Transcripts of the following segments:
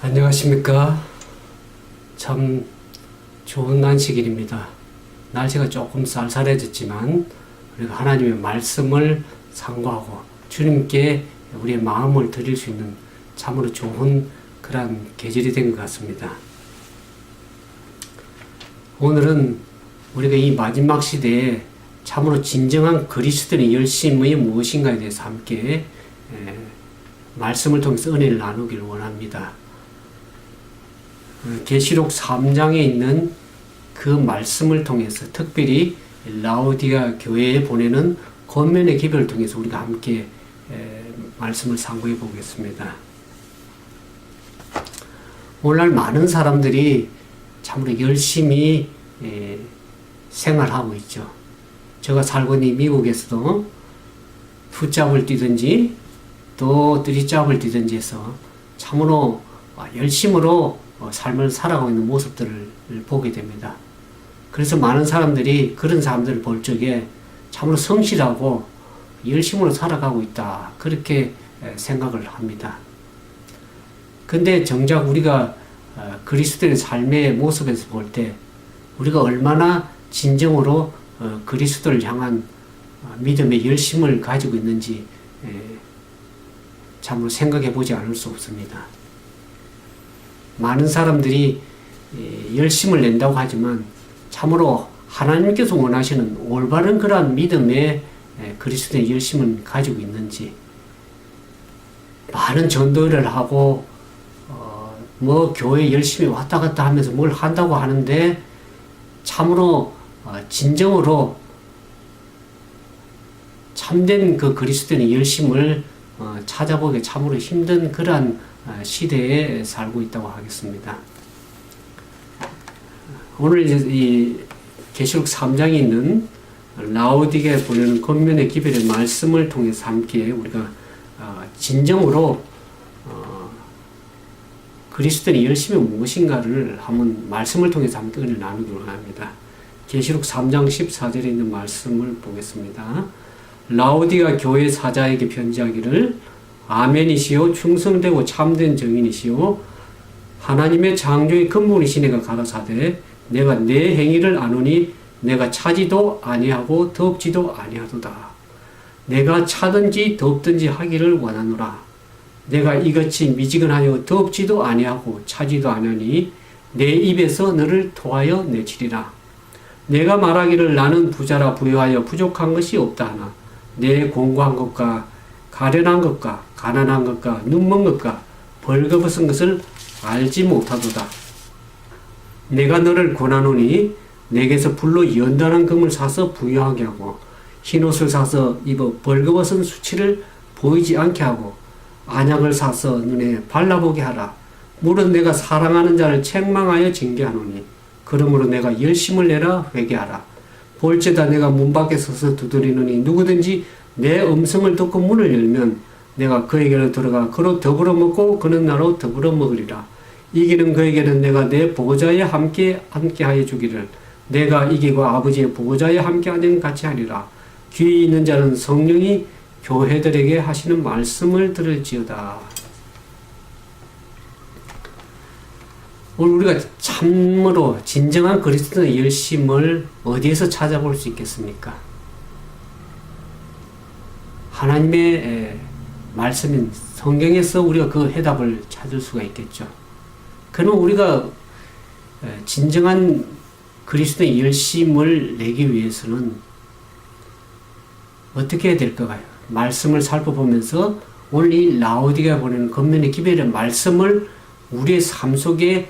안녕하십니까. 참 좋은 안식일입니다. 날씨가 조금 쌀쌀해졌지만 우리가 하나님의 말씀을 상고하고 주님께 우리의 마음을 드릴 수 있는 참으로 좋은 그런 계절이 된 것 같습니다. 오늘은 우리가 이 마지막 시대에 참으로 진정한 그리스도인의 열심이 무엇인가에 대해서 함께 말씀을 통해서 은혜를 나누기를 원합니다. 계시록 3장에 있는 그 말씀을 통해서 특별히 라오디가 교회에 보내는 권면의 기별을 통해서 우리가 함께 말씀을 상고해 보겠습니다. 오늘날 많은 사람들이 참으로 열심히 생활하고 있죠. 제가 살고 있는 미국에서도 투잡을 뛰든지 또 쓰리잡을 뛰든지 해서 참으로 열심으로 삶을 살아가고 있는 모습들을 보게 됩니다. 그래서 많은 사람들이 그런 사람들을 볼 적에 참으로 성실하고 열심으로 살아가고 있다, 그렇게 생각을 합니다. 근데 정작 우리가 그리스도의 삶의 모습에서 볼 때 우리가 얼마나 진정으로 그리스도를 향한 믿음의 열심을 가지고 있는지 참으로 생각해 보지 않을 수 없습니다. 많은 사람들이 열심을 낸다고 하지만 참으로 하나님께서 원하시는 올바른 그러한 믿음의 그리스도의 열심을 가지고 있는지, 많은 전도를 하고 뭐 교회 열심히 왔다 갔다 하면서 뭘 한다고 하는데 참으로 진정으로 참된 그 그리스도의 열심을 찾아보기 참으로 힘든 그러한 시대에 살고 있다고 하겠습니다. 오늘 이 계시록 3장에 있는 라오디게에 보내는 권면의 기별의 말씀을 통해서 함께 우리가 진정으로 그리스도의 열심이 무엇인가를 한번 말씀을 통해서 함께 은혜를 나누기 원합니다. 계시록 3장 14절에 있는 말씀을 보겠습니다. 라오디가 교회 사자에게 편지하기를 아멘이시요 충성되고 참된 증인이시요 하나님의 창조의 근본이신 이가 가라사대 내가 내 행위를 아노니 내가 차지도 아니하고 덥지도 아니하도다. 내가 차든지 덥든지 하기를 원하노라. 내가 이같이 미지근하여 덥지도 아니하고 차지도 아니하니 내 입에서 너를 토하여 내치리라. 내가 말하기를 나는 부자라 부유하여 부족한 것이 없다 하나 내 공고한 것과 가련한 것과 가난한 것과 눈먼 것과 벌거벗은 것을 알지 못하도다. 내가 너를 권하노니 내게서 불로 연단한 금을 사서 부유하게 하고 흰옷을 사서 입어 벌거벗은 수치를 보이지 않게 하고 안약을 사서 눈에 발라보게 하라. 물은 내가 사랑하는 자를 책망하여 징계하노니 그러므로 내가 열심을 내라 회개하라. 볼지다 내가 문 밖에 서서 두드리노니 누구든지 내 음성을 듣고 문을 열면 내가 그에게로 들어가 그로 더불어 먹고 그는 나로 더불어 먹으리라. 이기는 그에게는 내가 내 보호자에 함께하여 주기를 내가 이기고 아버지의 보호자에 함께하는 같이 하리라. 귀 있는 자는 성령이 교회들에게 하시는 말씀을 들을지어다. 오늘 우리가 참으로 진정한 그리스도의 열심을 어디에서 찾아볼 수 있겠습니까? 하나님의 말씀인 성경에서 우리가 그 해답을 찾을 수가 있겠죠. 그러면 우리가 진정한 그리스도의 열심을 내기 위해서는 어떻게 해야 될까요? 말씀을 살펴보면서 오늘 이 라오디게가 보내는 권면의 기별의 말씀을 우리의 삶 속에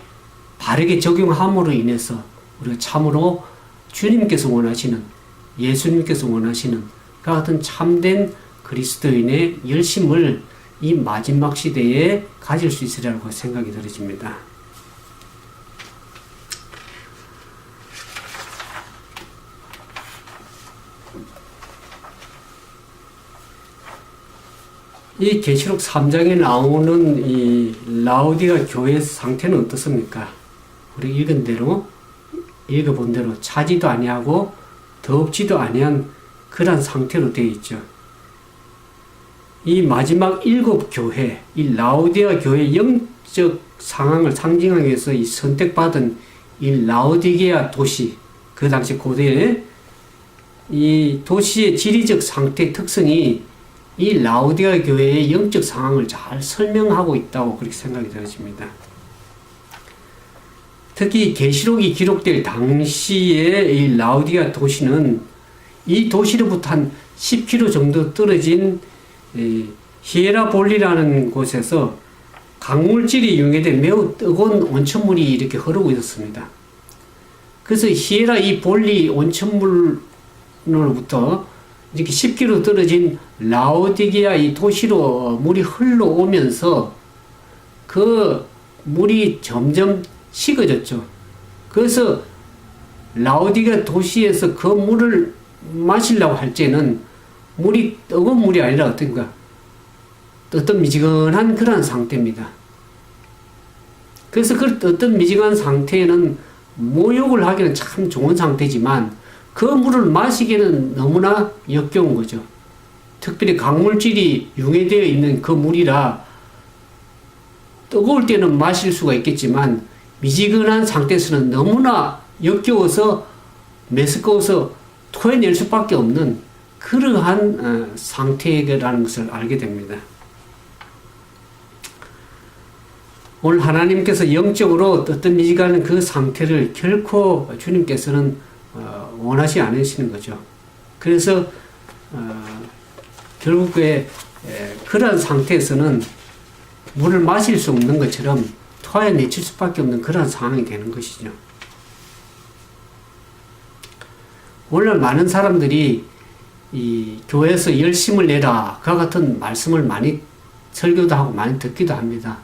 바르게 적용함으로 인해서 우리가 참으로 주님께서 원하시는, 예수님께서 원하시는 그 같은 참된 그리스도인의 열심을 이 마지막 시대에 가질 수 있으리라고 생각이 들어집니다. 이 계시록 3장에 나오는 이 라오디가 교회 상태는 어떻습니까? 우리 읽어본 대로 차지도 아니하고 덥지도 아니한 그런 상태로 되어 있죠. 이 마지막 7 교회, 이 라오디아 교회의 영적 상황을 상징하기 위해서 이 선택받은 이 라오디게아 도시, 그 당시 고대에 이 도시의 지리적 상태 특성이 이 라오디게아 교회의 영적 상황을 잘 설명하고 있다고 그렇게 생각이 되어집니다. 특히 계시록이 기록될 당시에 이 라오디게아 도시는 이 도시로부터 한 10km 정도 떨어진 히에라볼리라는 곳에서 강물질이 융해된 매우 뜨거운 온천물이 이렇게 흐르고 있었습니다. 그래서 히에라 이 볼리 온천물로부터 이렇게 10km 떨어진 라오디게아 이 도시로 물이 흘러오면서 그 물이 점점 식어졌죠. 그래서 라오디게아 도시에서 그 물을 마시려고 할 때는 물이 뜨거운 물이 아니라 어떤가? 어떤 미지근한 그런 상태입니다. 그래서 그 어떤 미지근한 상태에는 목욕을 하기는 참 좋은 상태지만 그 물을 마시기에는 너무나 역겨운 거죠. 특별히 강물질이 융해되어 있는 그 물이라 뜨거울 때는 마실 수가 있겠지만 미지근한 상태에서는 너무나 역겨워서 메스꺼워서 토해낼 수밖에 없는 그러한 상태라는 것을 알게 됩니다. 오늘 하나님께서 영적으로 어떤 미지근한 그 상태를 결코 주님께서는 원하지 않으시는 거죠. 그래서 결국에 그런 상태에서는 물을 마실 수 없는 것처럼 토해내칠 수밖에 없는 그런 상황이 되는 것이죠. 오늘 많은 사람들이 이 교회에서 열심을 내라 그와 같은 말씀을 많이 설교도 하고 많이 듣기도 합니다.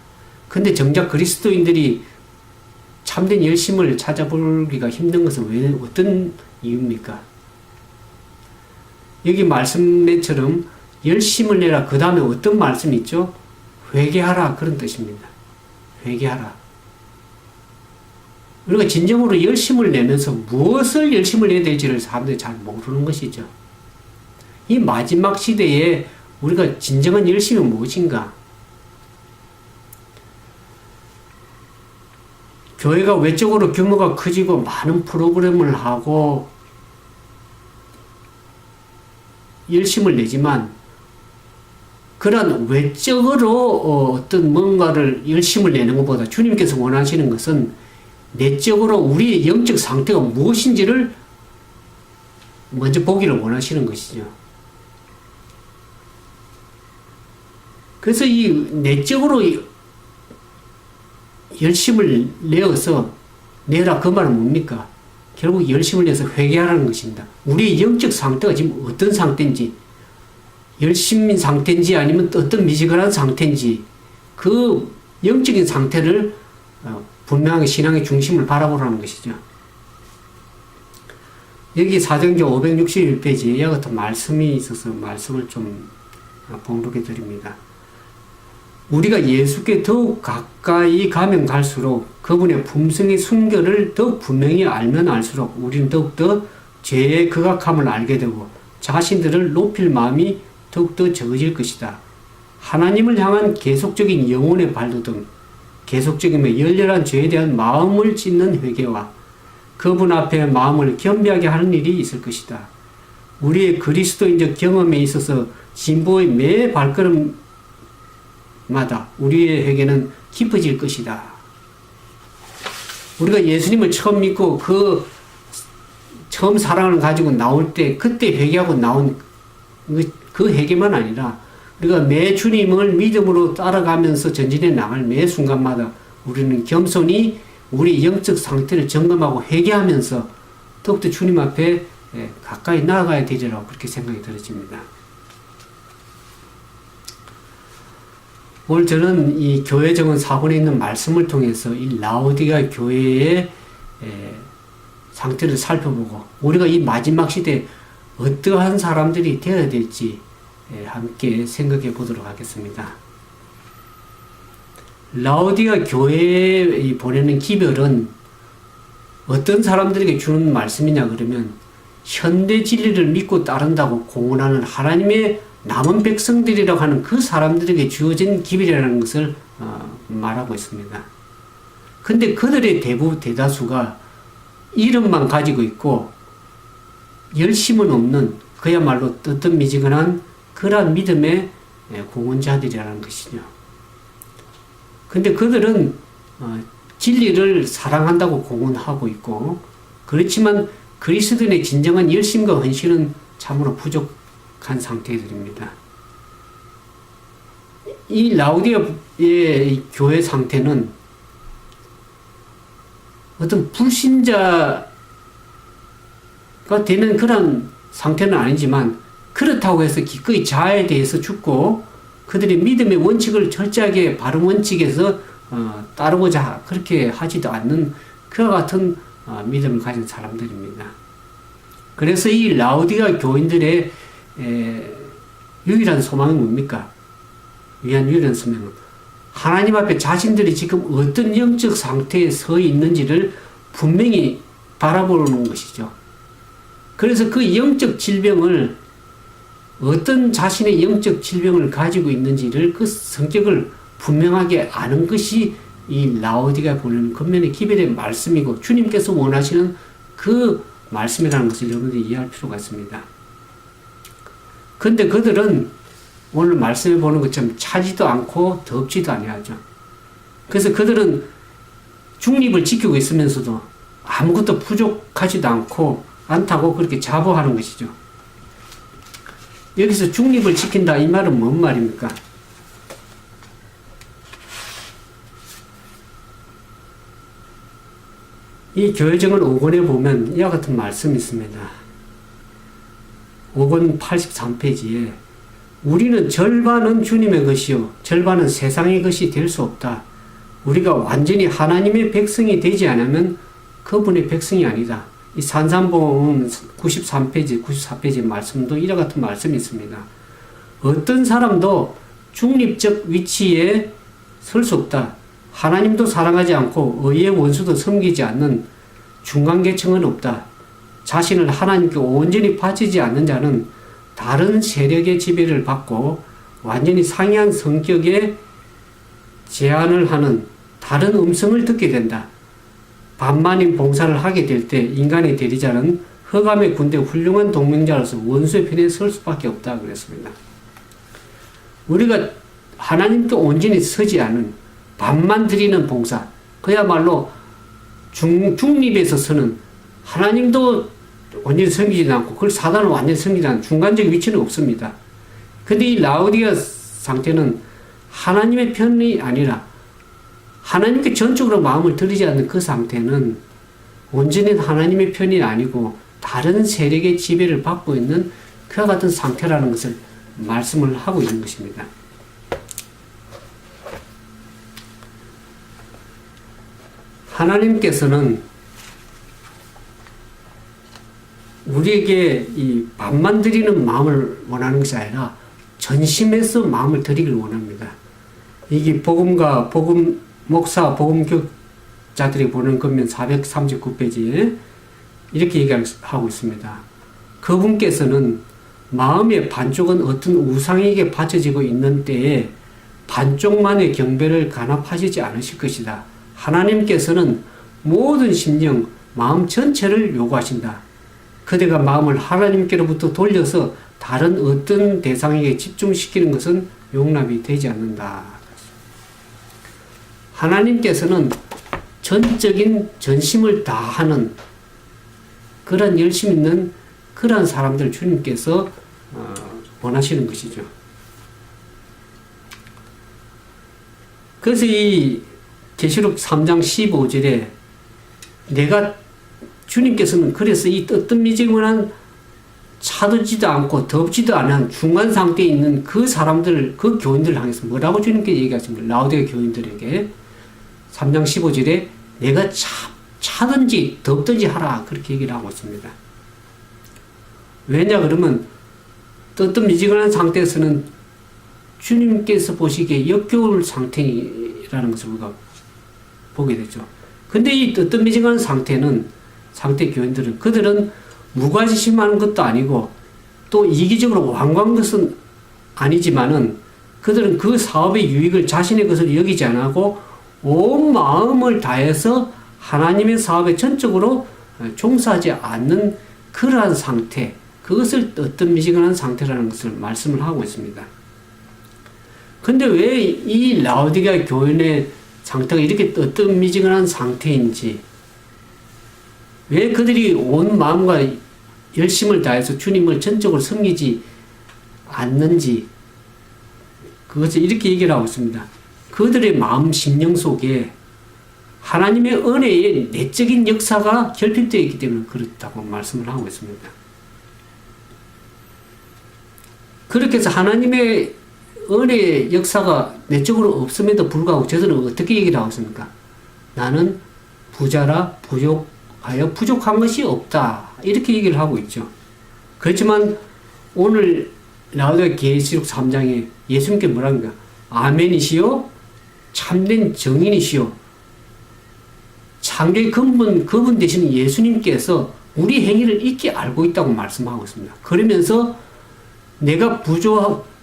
근데 정작 그리스도인들이 참된 열심을 찾아보기가 힘든 것은 왜 어떤 이유입니까? 여기 말씀처럼 열심을 내라 그 다음에 어떤 말씀이 있죠? 회개하라 그런 뜻입니다. 회개하라. 우리가 진정으로 열심을 내면서 무엇을 열심을 내야 될지를 사람들이 잘 모르는 것이죠. 이 마지막 시대에 우리가 진정한 열심이 무엇인가? 교회가 외적으로 규모가 커지고 많은 프로그램을 하고 열심을 내지만 그런 외적으로 어떤 뭔가를 열심을 내는 것보다 주님께서 원하시는 것은 내적으로 우리의 영적 상태가 무엇인지를 먼저 보기를 원하시는 것이죠. 그래서 이 내적으로 열심을 내라 그 말은 뭡니까? 결국 열심을 내서 회개하라는 것입니다. 우리의 영적 상태가 지금 어떤 상태인지 열심인 상태인지 아니면 어떤 미지근한 상태인지 그 영적인 상태를 분명하게 신앙의 중심을 바라보라는 것이죠. 여기 사정교 561페이지에 이와 같은 말씀이 있어서 말씀을 좀 봉독해 드립니다. 우리가 예수께 더욱 가까이 가면 갈수록 그분의 품성의 순결을 더욱 분명히 알면 알수록 우리는 더욱더 죄의 극악함을 알게 되고 자신들을 높일 마음이 더욱더 적어질 것이다. 하나님을 향한 계속적인 영혼의 발돋움, 계속적이며 열렬한 죄에 대한 마음을 찢는 회개와 그분 앞에 마음을 겸비하게 하는 일이 있을 것이다. 우리의 그리스도인적 경험에 있어서 진보의 매 발걸음마다 우리의 회개는 깊어질 것이다. 우리가 예수님을 처음 믿고 그 처음 사랑을 가지고 나올 때 그때 회개하고 나온 그 회개만 아니라 우리가 매 주님을 믿음으로 따라가면서 전진해 나갈 매 순간마다 우리는 겸손히 우리 영적 상태를 점검하고 회개하면서 더욱더 주님 앞에 가까이 나아가야 되리라고 그렇게 생각이 들어집니다. 오늘 저는 이 교회 정원 4번에 있는 말씀을 통해서 이 라오디게아 교회의 상태를 살펴보고 우리가 이 마지막 시대에 어떠한 사람들이 되어야 될지 함께 생각해 보도록 하겠습니다. 라오디게아 교회에 보내는 기별은 어떤 사람들에게 주는 말씀이냐 그러면 현대 진리를 믿고 따른다고 공언하는 하나님의 남은 백성들이라고 하는 그 사람들에게 주어진 기별이라는 것을 말하고 있습니다. 근데 그들의 대다수가 이름만 가지고 있고 열심은 없는 그야말로 뜨뜻미지근한 그러한 믿음의 공헌자들이라는 것이죠. 근데 그들은 진리를 사랑한다고 공헌하고 있고, 그렇지만 그리스도인의 진정한 열심과 헌신은 참으로 부족한 상태들입니다. 이 라우디아의 교회 상태는 어떤 불신자가 되는 그런 상태는 아니지만, 그렇다고 해서 기꺼이 자아에 대해서 죽고 그들의 믿음의 원칙을 철저하게 바른 원칙에서 따르고자 그렇게 하지도 않는 그와 같은 믿음을 가진 사람들입니다. 그래서 이 라우디아 교인들의 유일한 소망은 뭡니까? 유일한 소망은 하나님 앞에 자신들이 지금 어떤 영적 상태에 서 있는지를 분명히 바라보는 것이죠. 그래서 그 영적 질병을, 어떤 자신의 영적 질병을 가지고 있는지를, 그 성격을 분명하게 아는 것이 이 라우디가 보내는 겉면의 기별의 말씀이고, 주님께서 원하시는 그 말씀이라는 것을 여러분들이 이해할 필요가 있습니다. 근데 그들은 오늘 말씀해 보는 것처럼 차지도 않고 덥지도 아니하죠. 그래서 그들은 중립을 지키고 있으면서도 아무것도 부족하지도 않다고 그렇게 자부하는 것이죠. 여기서 중립을 지킨다 이 말은 뭔 말입니까? 이 교회정을 5권에 보면 이와 같은 말씀이 있습니다. 5권 83페이지에 우리는 절반은 주님의 것이요 절반은 세상의 것이 될 수 없다. 우리가 완전히 하나님의 백성이 되지 않으면 그분의 백성이 아니다. 이 산상보음 93페이지, 94페이지 말씀도 이와 같은 말씀이 있습니다. 어떤 사람도 중립적 위치에 설 수 없다. 하나님도 사랑하지 않고 의의 원수도 섬기지 않는 중간계층은 없다. 자신을 하나님께 온전히 바치지 않는 자는 다른 세력의 지배를 받고 완전히 상이한 성격에 제한을 하는 다른 음성을 듣게 된다. 반만인 봉사를 하게 될 때 인간의 대리자는 흑암의 군대 훌륭한 동맹자로서 원수의 편에 설 수밖에 없다 그랬습니다. 우리가 하나님께 온전히 서지 않은 반만 드리는 봉사, 그야말로 중립에서 서는, 하나님도 완전히 섬기지 않고 그걸 사단을 완전히 섬기지 않는 중간적 위치는 없습니다. 근데 이 라우디아 상태는 하나님의 편이 아니라 하나님께 전적으로 마음을 들이지 않는 그 상태는 온전히 하나님의 편이 아니고 다른 세력의 지배를 받고 있는 그와 같은 상태라는 것을 말씀을 하고 있는 것입니다. 하나님께서는 우리에게 이 밥만 드리는 마음을 원하는 것이 아니라 전심에서 마음을 드리길 원합니다. 이게 복음과 복음 목사, 복음교육자들이 보는 겉면 439페이지에 이렇게 얘기하고 있습니다. 그분께서는 마음의 반쪽은 어떤 우상에게 바쳐지고 있는 때에 반쪽만의 경배를 간합하시지 않으실 것이다. 하나님께서는 모든 심령, 마음 전체를 요구하신다. 그대가 마음을 하나님께로부터 돌려서 다른 어떤 대상에게 집중시키는 것은 용납이 되지 않는다. 하나님께서는 전적인 전심을 다하는 그런 열심 있는 그런 사람들 주님께서 원하시는 것이죠. 그래서 이 계시록 3장 15절에 내가 주님께서는 그래서 이 뜨뜻미지근한 차지도 않고 덥지도 않은 중간 상태에 있는 그 사람들, 그 교인들을 향해서 뭐라고 주님께 얘기하십니까? 라우디아 교인들에게 3장 15절에 내가 차든지 덥든지 하라 그렇게 얘기를 하고 있습니다. 왜냐 그러면 뜨뜻미지근한 상태에서는 주님께서 보시기에 역겨울 상태라는 것을 우리가 보게 되죠. 근데 이 뜨뜻미지근한 상태 교인들은 그들은 무관심하는 것도 아니고 또 이기적으로 완고한 것은 아니지만은 그들은 그 사업의 유익을 자신의 것을 여기지 않고 온 마음을 다해서 하나님의 사업에 전적으로 종사하지 않는 그러한 상태, 그것을 뜨뜻미지근한 상태라는 것을 말씀을 하고 있습니다. 근데 왜 이 라오디게아 교인의 상태가 이렇게 뜨뜻미지근한 상태인지, 왜 그들이 온 마음과 열심을 다해서 주님을 전적으로 섬기지 않는지, 그것을 이렇게 얘기를 하고 있습니다. 그들의 마음 심령 속에 하나님의 은혜의 내적인 역사가 결핍되어 있기 때문에 그렇다고 말씀을 하고 있습니다. 그렇게 해서 하나님의 은혜의 역사가 내적으로 없음에도 불구하고 저들은 어떻게 얘기를 하고 있습니까? 나는 부자라 부족하여 부족한 것이 없다. 이렇게 얘기를 하고 있죠. 그렇지만 오늘 라오디게아 계시록 3장에 예수님께 뭐랍니까? 아멘이시요 참된 정인이시요 창조의 근본 그분 되시는 예수님께서 우리 행위를 익히 알고 있다고 말씀하고 있습니다. 그러면서 내가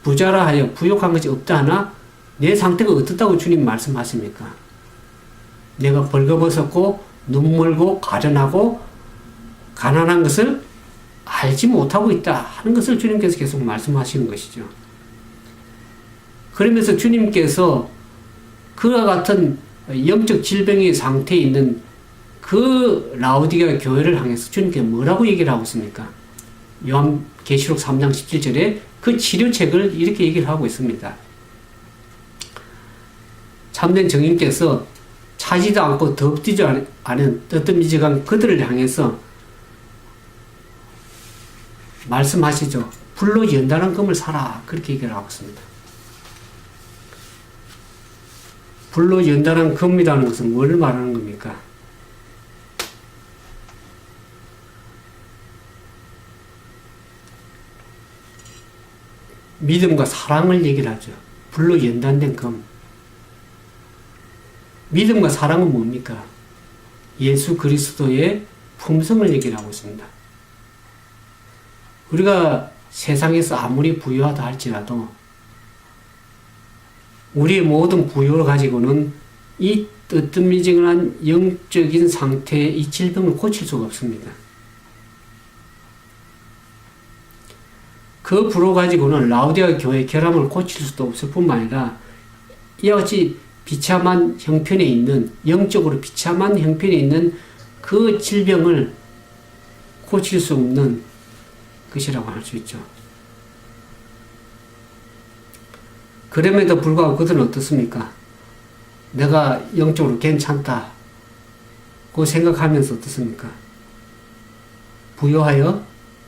부자라 하여 부족한 것이 없다 하나 내 상태가 어떻다고 주님 말씀하십니까? 내가 벌거벗었고 눈멀고 가련하고 가난한 것을 알지 못하고 있다 하는 것을 주님께서 계속 말씀하시는 것이죠. 그러면서 주님께서 그와 같은 영적 질병의 상태에 있는 그 라오디게아 교회를 향해서 주님께 뭐라고 얘기를 하고 있습니까? 요한계시록 3장 17절에 그 치료책을 이렇게 얘기를 하고 있습니다. 참된 정인께서 차지도 않고 덥지도 않은 뜨뜻미지근한 그들을 향해서 말씀하시죠. 불로 연단한 금을 사라. 그렇게 얘기를 하고 있습니다. 불로 연단한 금이라는 것은 뭘 말하는 겁니까? 믿음과 사랑을 얘기를 하죠. 불로 연단된 금. 믿음과 사랑은 뭡니까? 예수 그리스도의 품성을 얘기를 하고 있습니다. 우리가 세상에서 아무리 부유하다 할지라도 우리의 모든 부유를 가지고는 이 뜨뜻미지근한 영적인 상태의 이 질병을 고칠 수가 없습니다. 그 부로 가지고는 라오디게아 교회 결함을 고칠 수도 없을 뿐만 아니라 이와 같이 비참한 형편에 있는, 영적으로 비참한 형편에 있는 그 질병을 고칠 수 없는 것이라고 할 수 있죠. 그럼에도 불구하고 그들은 어떻습니까? 내가 영적으로 괜찮다. 그 생각하면서 어떻습니까? 부요하여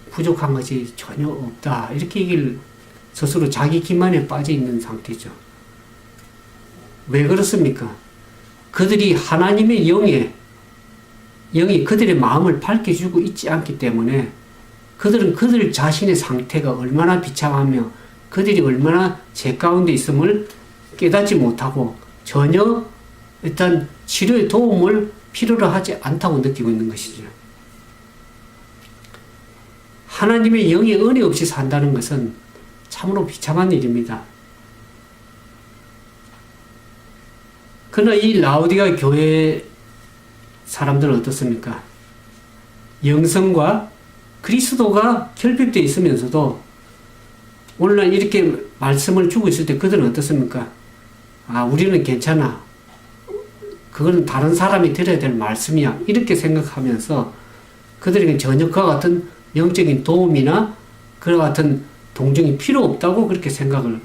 부족한 것이 전혀 없다. 이렇게 얘기를 스스로 자기 기만에 빠져 있는 상태죠. 왜 그렇습니까? 그들이 하나님의 영이 그들의 마음을 밝혀주고 있지 않기 때문에 그들은 그들 자신의 상태가 얼마나 비참하며 그들이 얼마나 죄 가운데 있음을 깨닫지 못하고 전혀 일단 치료의 도움을 필요로 하지 않다고 느끼고 있는 것이죠. 하나님의 영의 은혜 없이 산다는 것은 참으로 비참한 일입니다. 그러나 이 라오디게아 교회 사람들은 어떻습니까? 영성과 그리스도가 결핍되어 있으면서도 오늘날 이렇게 말씀을 주고 있을 때 그들은 어떻습니까? 아, 우리는 괜찮아. 그거는 다른 사람이 들어야 될 말씀이야. 이렇게 생각하면서 그들에게 전혀 그와 같은 영적인 도움이나 그와 같은 동정이 필요 없다고 그렇게 생각을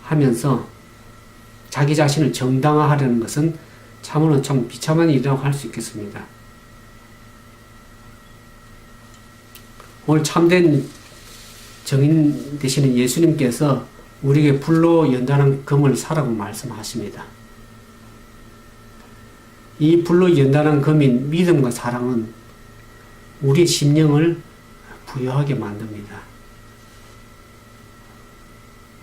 하면서 자기 자신을 정당화하려는 것은 참으로 참 비참한 일이라고 할 수 있겠습니다. 오늘 참된 정인 되시는 예수님께서 우리에게 불로 연단한 금을 사라고 말씀하십니다. 이 불로 연단한 금인 믿음과 사랑은 우리의 심령을 부유하게 만듭니다.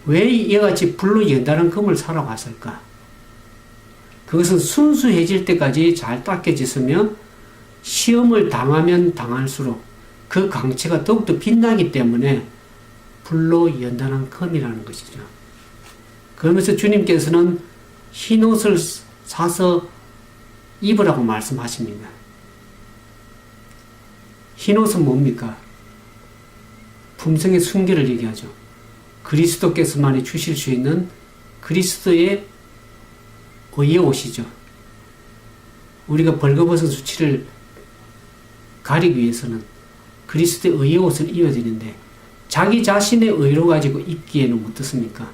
왜 이와 같이 불로 연단한 금을 사라고 하실까? 그것은 순수해질 때까지 잘 닦여졌으며 시험을 당하면 당할수록 그 강체가 더욱더 빛나기 때문에 불로 연단한 금이라는 것이죠. 그러면서 주님께서는 흰옷을 사서 입으라고 말씀하십니다. 흰옷은 뭡니까? 품성의 순결을 얘기하죠. 그리스도께서만이 주실 수 있는 그리스도의 의의 옷이죠. 우리가 벌거벗은 수치를 가리기 위해서는 그리스도의 의의 옷을 입어야 되는데 자기 자신의 의로 가지고 입기에는 어떻습니까?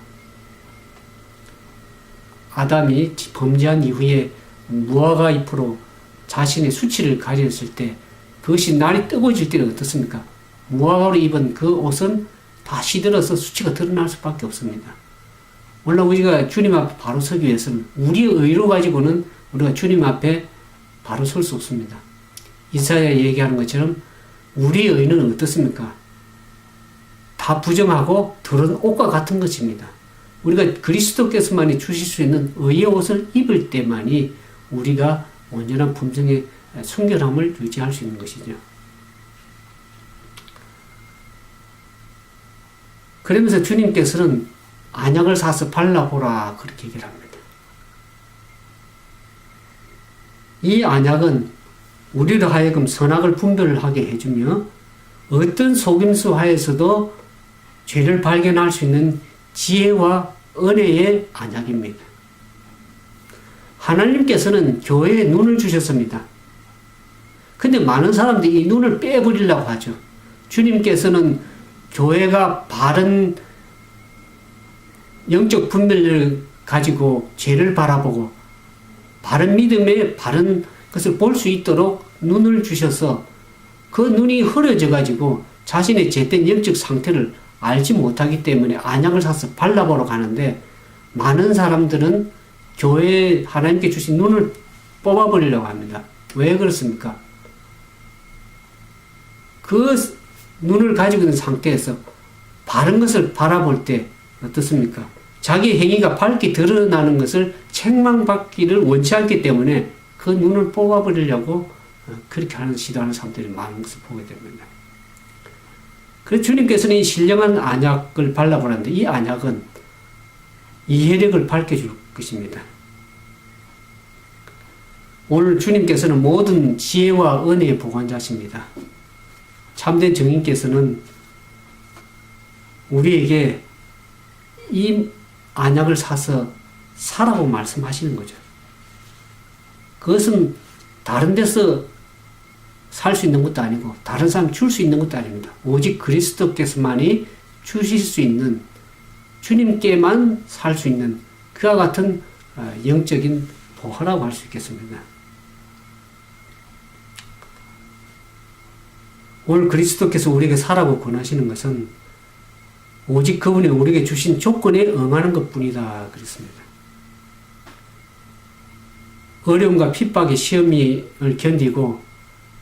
아담이 범죄한 이후에 무화과 잎으로 자신의 수치를 가렸을 때 그것이 날이 뜨거워질 때는 어떻습니까? 무화과로 입은 그 옷은 다 시들어서 수치가 드러날 수밖에 없습니다. 물론 우리가 주님 앞에 바로 서기 위해서는 우리의 의로 가지고는 우리가 주님 앞에 바로 설 수 없습니다. 이사야 얘기하는 것처럼 우리의 의는 어떻습니까? 다 부정하고 더러운 옷과 같은 것입니다. 우리가 그리스도께서만이 주실 수 있는 의의 옷을 입을 때만이 우리가 온전한 품성의 순결함을 유지할 수 있는 것이죠. 그러면서 주님께서는 안약을 사서 발라보라 그렇게 얘기를 합니다. 이 안약은 우리로 하여금 선악을 분별하게 해주며 어떤 속임수 하에서도 죄를 발견할 수 있는 지혜와 은혜의 안약입니다. 하나님께서는 교회에 눈을 주셨습니다. 근데 많은 사람들이 이 눈을 빼버리려고 하죠. 주님께서는 교회가 바른 영적 분별을 가지고 죄를 바라보고 바른 믿음에 바른 것을 볼 수 있도록 눈을 주셔서 그 눈이 흐려져 가지고 자신의 제된 영적 상태를 알지 못하기 때문에 안약을 사서 발라보러 가는데 많은 사람들은 교회에 하나님께 주신 눈을 뽑아버리려고 합니다. 왜 그렇습니까? 그 눈을 가지고 있는 상태에서 바른 것을 바라볼 때 어떻습니까? 자기 행위가 밝게 드러나는 것을 책망받기를 원치 않기 때문에 그 눈을 뽑아버리려고 그렇게 하는 시도하는 사람들이 많은 것을 보게 됩니다. 그래서 주님께서는 이 신령한 안약을 발라보라는데 이 안약은 이해력을 밝혀줄 것입니다. 오늘 주님께서는 모든 지혜와 은혜의 보관자십니다. 참된 증인께서는 우리에게 이 안약을 사서 사라고 말씀하시는 거죠. 그것은 다른 데서 살 수 있는 것도 아니고 다른 사람 줄 수 있는 것도 아닙니다. 오직 그리스도께서만이 주실 수 있는 주님께만 살 수 있는 그와 같은 영적인 보화라고 할 수 있겠습니다. 오늘 그리스도께서 우리에게 사라고 권하시는 것은 오직 그분이 우리에게 주신 조건에 응하는 것뿐이다 그랬습니다. 어려움과 핍박의 시험을 견디고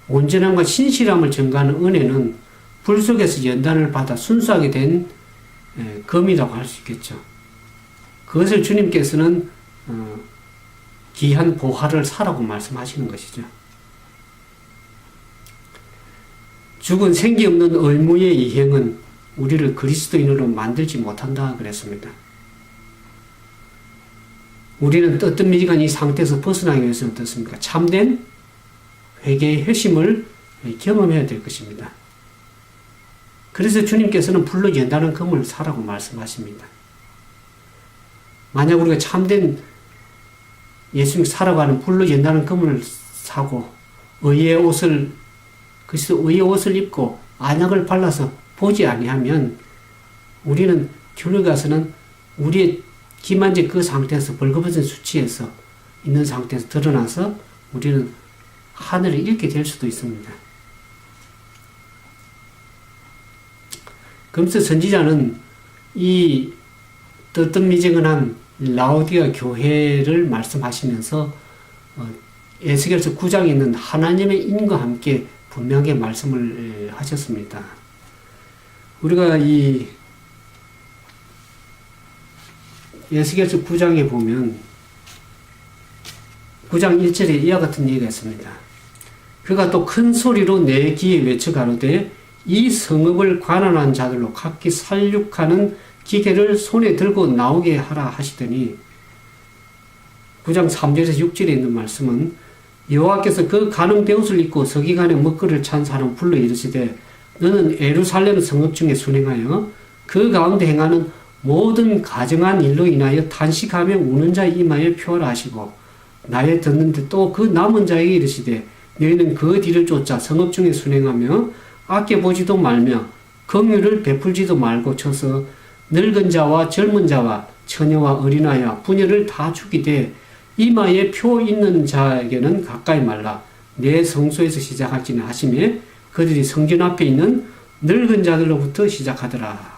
온전함과 신실함을 증가하는 은혜는 불 속에서 연단을 받아 순수하게 된 검이라고 할 수 있겠죠. 그것을 주님께서는 귀한 보화를 사라고 말씀하시는 것이죠. 죽은 생기 없는 의무의 이행은 우리를 그리스도인으로 만들지 못한다 그랬습니다. 우리는 뜨뜻미지간 이 상태에서 벗어나기 위해서는 어떻습니까? 참된 회개의 회심을 경험해야 될 것입니다. 그래서 주님께서는 불로 연다는 금을 사라고 말씀하십니다. 만약 우리가 참된 예수님 살아가는 불로 연다는 금을 사고 의의 옷을 그래서 의의 옷을 입고 안약을 발라서 보지 아니하면 우리는 교회 가서는 우리의 기만적 그 상태에서 벌거벗은 수치에서 있는 상태에서 드러나서 우리는 하늘을 잃게 될 수도 있습니다. 그러면서 선지자는 이 뜨뜻미지근한 라오디가 교회를 말씀하시면서 에스겔서 9장에 있는 하나님의 인과 함께 분명하게 말씀을 하셨습니다. 우리가 이 에스겔서 9장에 보면 9장 1절에 이와 같은 얘기가 있습니다. 그가 또 큰 소리로 내 귀에 외쳐 가로되 이 성읍을 관할한 자들로 각기 살육하는 기계를 손에 들고 나오게 하라 하시더니 9장 3절에서 6절에 있는 말씀은 여호와께서 그 가는 베옷을 입고 서기관의 먹거리를 찬 사람 불러 이르시되 너는 예루살렘 성읍 중에 순행하여 그 가운데 행하는 모든 가정한 일로 인하여 탄식하며 우는 자의 이마에 표하라 하시고 나의 듣는데 또 그 남은 자에게 이르시되 너희는 그 뒤를 쫓아 성읍 중에 순행하며 아껴보지도 말며 긍휼을 베풀지도 말고 쳐서 늙은 자와 젊은 자와 처녀와 어린아이와 부녀를 다 죽이되 이마에 표 있는 자에게는 가까이 말라 내 성소에서 시작할지는 하시며 그들이 성전 앞에 있는 늙은 자들로부터 시작하더라.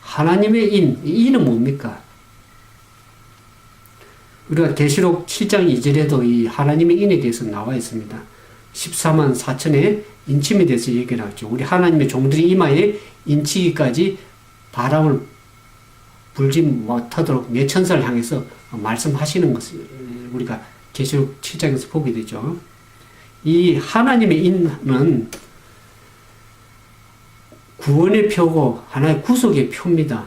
하나님의 인은 뭡니까? 우리가 계시록 7장 2절에도 이 하나님의 인에 대해서 나와 있습니다. 14만 4천의 인침에 대해서 얘기를 하죠. 우리 하나님의 종들이 이마에 인치기까지 바람을 불지 못하도록 몇 천사를 향해서 말씀하시는 것을 우리가 계시록 7장에서 보게 되죠. 이 하나님의 인은 구원의 표고 하나의 구속의 표입니다.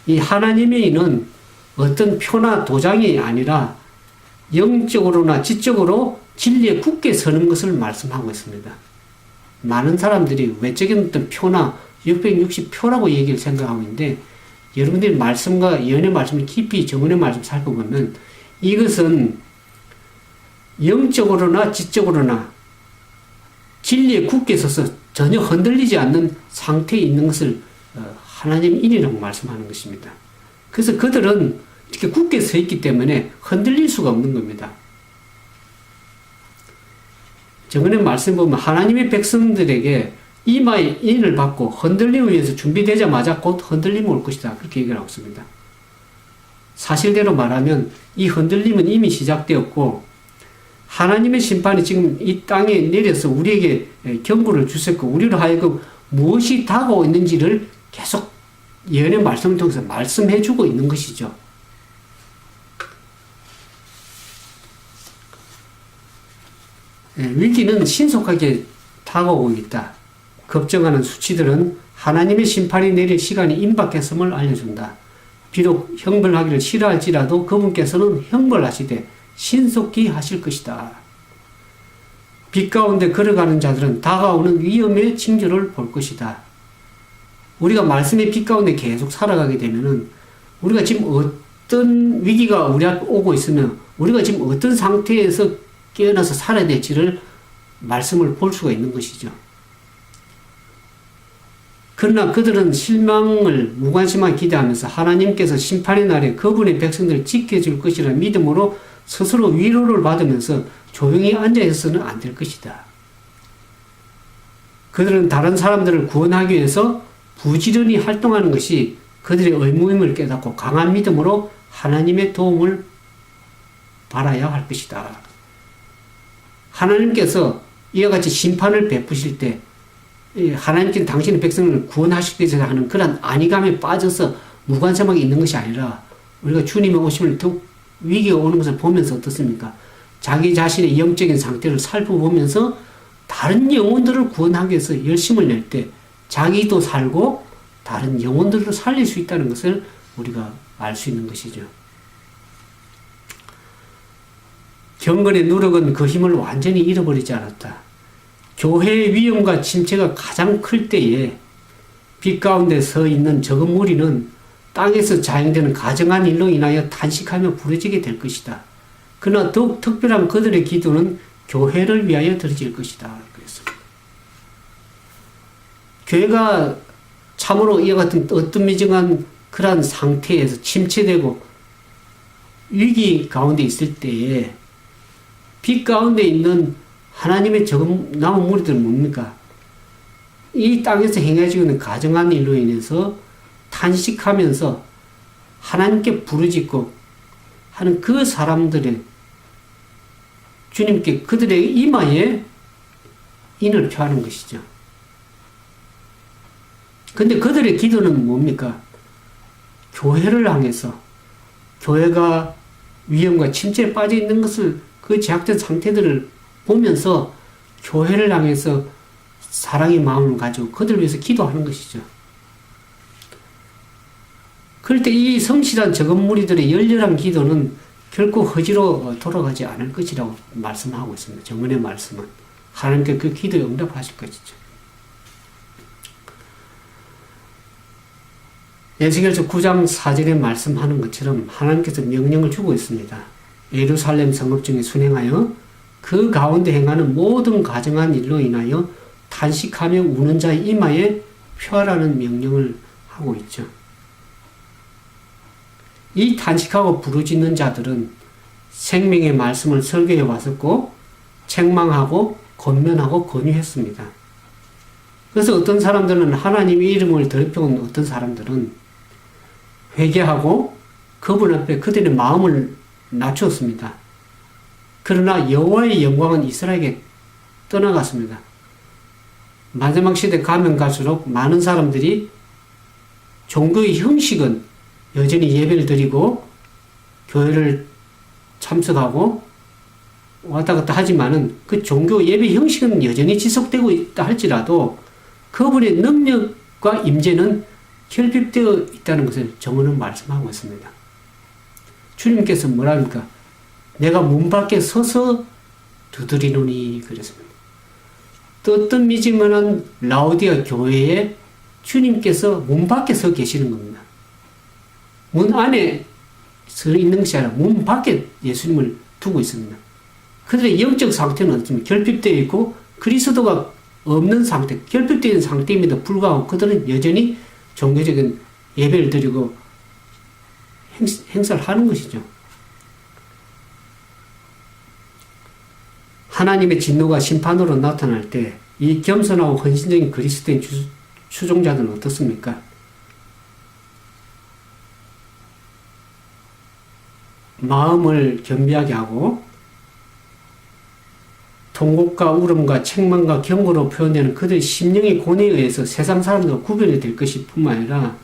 이 하나님의 인은 어떤 표나 도장이 아니라 영적으로나 지적으로 진리에 굳게 서는 것을 말씀하고 있습니다. 많은 사람들이 외적인 어떤 표나 660표라고 얘기를 생각하고 있는데 여러분들이 말씀과 예언의 말씀을 깊이 정언의 말씀 살펴보면 이것은 영적으로나 지적으로나 진리에 굳게 서서 전혀 흔들리지 않는 상태에 있는 것을 하나님의 인이라고 말씀하는 것입니다. 그래서 그들은 이렇게 굳게 서 있기 때문에 흔들릴 수가 없는 겁니다. 정언의 말씀 보면 하나님의 백성들에게 이마에 인을 받고 흔들림을 위해서 준비되자마자 곧 흔들림이 올 것이다. 그렇게 얘기를 하고 있습니다. 사실대로 말하면 이 흔들림은 이미 시작되었고 하나님의 심판이 지금 이 땅에 내려서 우리에게 경고를 주셨고 우리로 하여금 무엇이 다가오고 있는지를 계속 예언의 말씀을 통해서 말씀해주고 있는 것이죠. 위기는 신속하게 다가오고 있다. 걱정하는 수치들은 하나님의 심판이 내릴 시간이 임박했음을 알려준다. 비록 형벌하기를 싫어할지라도 그분께서는 형벌하시되 신속히 하실 것이다. 빛 가운데 걸어가는 자들은 다가오는 위험의 징조를 볼 것이다. 우리가 말씀의 빛 가운데 계속 살아가게 되면은 우리가 지금 어떤 위기가 우리 앞에 오고 있으면 우리가 지금 어떤 상태에서 깨어나서 살아야 될지를 말씀을 볼 수가 있는 것이죠. 그러나 그들은 실망을 무관심하게 기대하면서 하나님께서 심판의 날에 그분의 백성들을 지켜줄 것이라는 믿음으로 스스로 위로를 받으면서 조용히 앉아있어서는 안 될 것이다. 그들은 다른 사람들을 구원하기 위해서 부지런히 활동하는 것이 그들의 의무임을 깨닫고 강한 믿음으로 하나님의 도움을 바라야 할 것이다. 하나님께서 이와 같이 심판을 베푸실 때 하나님께서 당신의 백성을 구원하시기 위해서 하는 그런 안위감에 빠져서 무관심하게 있는 것이 아니라 우리가 주님의 오심을 더욱 위기가 오는 것을 보면서 어떻습니까? 자기 자신의 영적인 상태를 살펴보면서 다른 영혼들을 구원하기 위해서 열심을 낼 때 자기도 살고 다른 영혼들도 살릴 수 있다는 것을 우리가 알 수 있는 것이죠. 경건의 누력은 그 힘을 완전히 잃어버리지 않았다. 교회의 위험과 침체가 가장 클 때에 빛 가운데 서 있는 적은 무리는 땅에서 자행되는 가정한 일로 인하여 탄식하며 부러지게 될 것이다. 그러나 더욱 특별한 그들의 기도는 교회를 위하여 드려질 것이다. 그랬습니다. 교회가 참으로 이와 같은 어떤 그러한 상태에서 침체되고 위기 가운데 있을 때에 빛 가운데 있는 하나님의 적은 남은 무리들은 뭡니까? 이 땅에서 행해지고 있는 가정한 일로 인해서 탄식하면서 하나님께 부르짖고 하는 그 사람들의 주님께 그들의 이마에 인을 표하는 것이죠. 근데 그들의 기도는 뭡니까? 교회를 향해서 교회가 위험과 침체에 빠져 있는 것을 그 제약된 상태들을 보면서 교회를 향해서 사랑의 마음을 가지고 그들을 위해서 기도하는 것이죠. 그럴 때 이 성실한 적은 무리들의 열렬한 기도는 결코 허지로 돌아가지 않을 것이라고 말씀하고 있습니다. 정언의 말씀은. 하나님께 그 기도에 응답하실 것이죠. 에스겔서 9장 4절에 말씀하는 것처럼 하나님께서 명령을 주고 있습니다. 예루살렘 성읍 중에 순행하여 그 가운데 행하는 모든 가정한 일로 인하여 탄식하며 우는 자의 이마에 표하라는 명령을 하고 있죠. 이 탄식하고 부르짖는 자들은 생명의 말씀을 설교해 왔었고 책망하고 권면하고 권유했습니다. 그래서 어떤 사람들은 하나님의 이름을 더럽혀온 어떤 사람들은 회개하고 그분 앞에 그들의 마음을 낮추었습니다. 그러나 여호와의 영광은 이스라엘에게 떠나갔습니다. 마지막 시대 가면 갈수록 많은 사람들이 종교의 형식은 여전히 예배를 드리고 교회를 참석하고 왔다 갔다 하지만은 그 종교 예배 형식은 여전히 지속되고 있다 할지라도 그분의 능력과 임재는 결핍되어 있다는 것을 정언은 말씀하고 있습니다. 주님께서 뭐라 합니까? 내가 문 밖에 서서 두드리노니 그랬습니다. 또 믿을 만한 라오디아 교회에 주님께서 문 밖에 서 계시는 겁니다. 문 안에 서 있는 것이 아니라 문 밖에 예수님을 두고 있습니다. 그들의 영적 상태는 어떻습니까? 결핍되어 있고 그리스도가 없는 상태, 결핍되어 있는 상태임에도 불구하고 그들은 여전히 종교적인 예배를 드리고 행사를 하는 것이죠. 하나님의 진노가 심판으로 나타날 때 이 겸손하고 헌신적인 그리스도인 추종자들은 어떻습니까? 마음을 겸비하게 하고 통곡과 울음과 책망과 경고로 표현되는 그들의 심령의 고뇌에 의해서 세상 사람들과 구별이 될 것이 뿐만 아니라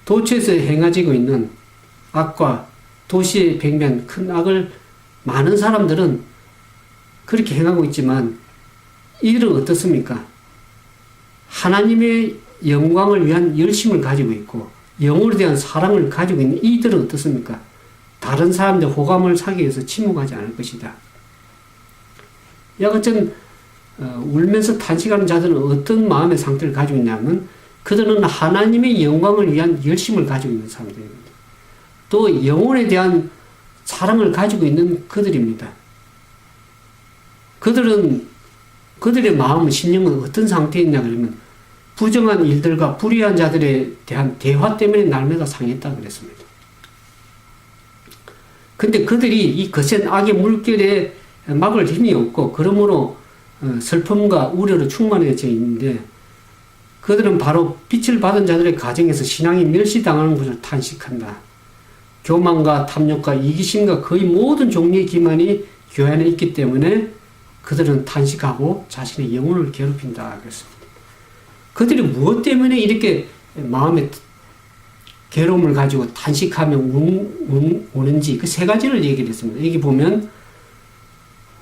도처에서 행해지고 있는 악과 도시의 백면 큰 악을 많은 사람들은 그렇게 행하고 있지만 이들은 어떻습니까? 하나님의 영광을 위한 열심을 가지고 있고 영혼에 대한 사랑을 가지고 있는 이들은 어떻습니까? 다른 사람들 호감을 사기 위해서 침묵하지 않을 것이다. 이와 같은 울면서 탄식하는 자들은 어떤 마음의 상태를 가지고 있냐면 그들은 하나님의 영광을 위한 열심을 가지고 있는 사람들입니다. 또 영혼에 대한 사랑을 가지고 있는 그들입니다. 그들의 마음은 심령은 어떤 상태에 있냐 그러면 부정한 일들과 불의한 자들에 대한 대화 때문에 날마다 상했다 그랬습니다. 근데 그들이 이 거센 악의 물결에 막을 힘이 없고 그러므로 슬픔과 우려로 충만해져 있는데 그들은 바로 빛을 받은 자들의 가정에서 신앙이 멸시당하는 것을 탄식한다. 교만과 탐욕과 이기심과 거의 모든 종류의 기만이 교회 안에 있기 때문에 그들은 탄식하고 자신의 영혼을 괴롭힌다 그랬습니다. 그들이 무엇 때문에 이렇게 마음에 괴로움을 가지고 탄식하며 우는지 그 세 가지를 얘기를 했습니다. 여기 보면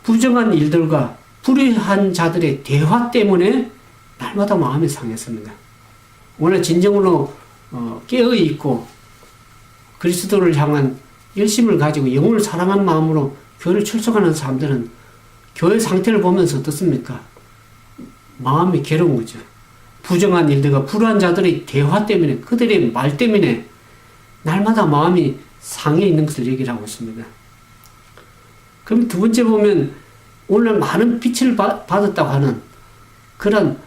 부정한 일들과 불의한 자들의 대화 때문에 날마다 마음이 상했습니다. 오늘 진정으로 깨어있고 그리스도를 향한 열심을 가지고 영혼을 사랑한 마음으로 교회를 출석하는 사람들은 교회 상태를 보면서 어떻습니까? 마음이 괴로운 거죠. 부정한 일들과 불의한 자들의 대화 때문에 그들의 말 때문에 날마다 마음이 상해 있는 것을 얘기를 하고 있습니다. 그럼 두 번째 보면 오늘 많은 빛을 받았다고 하는 그런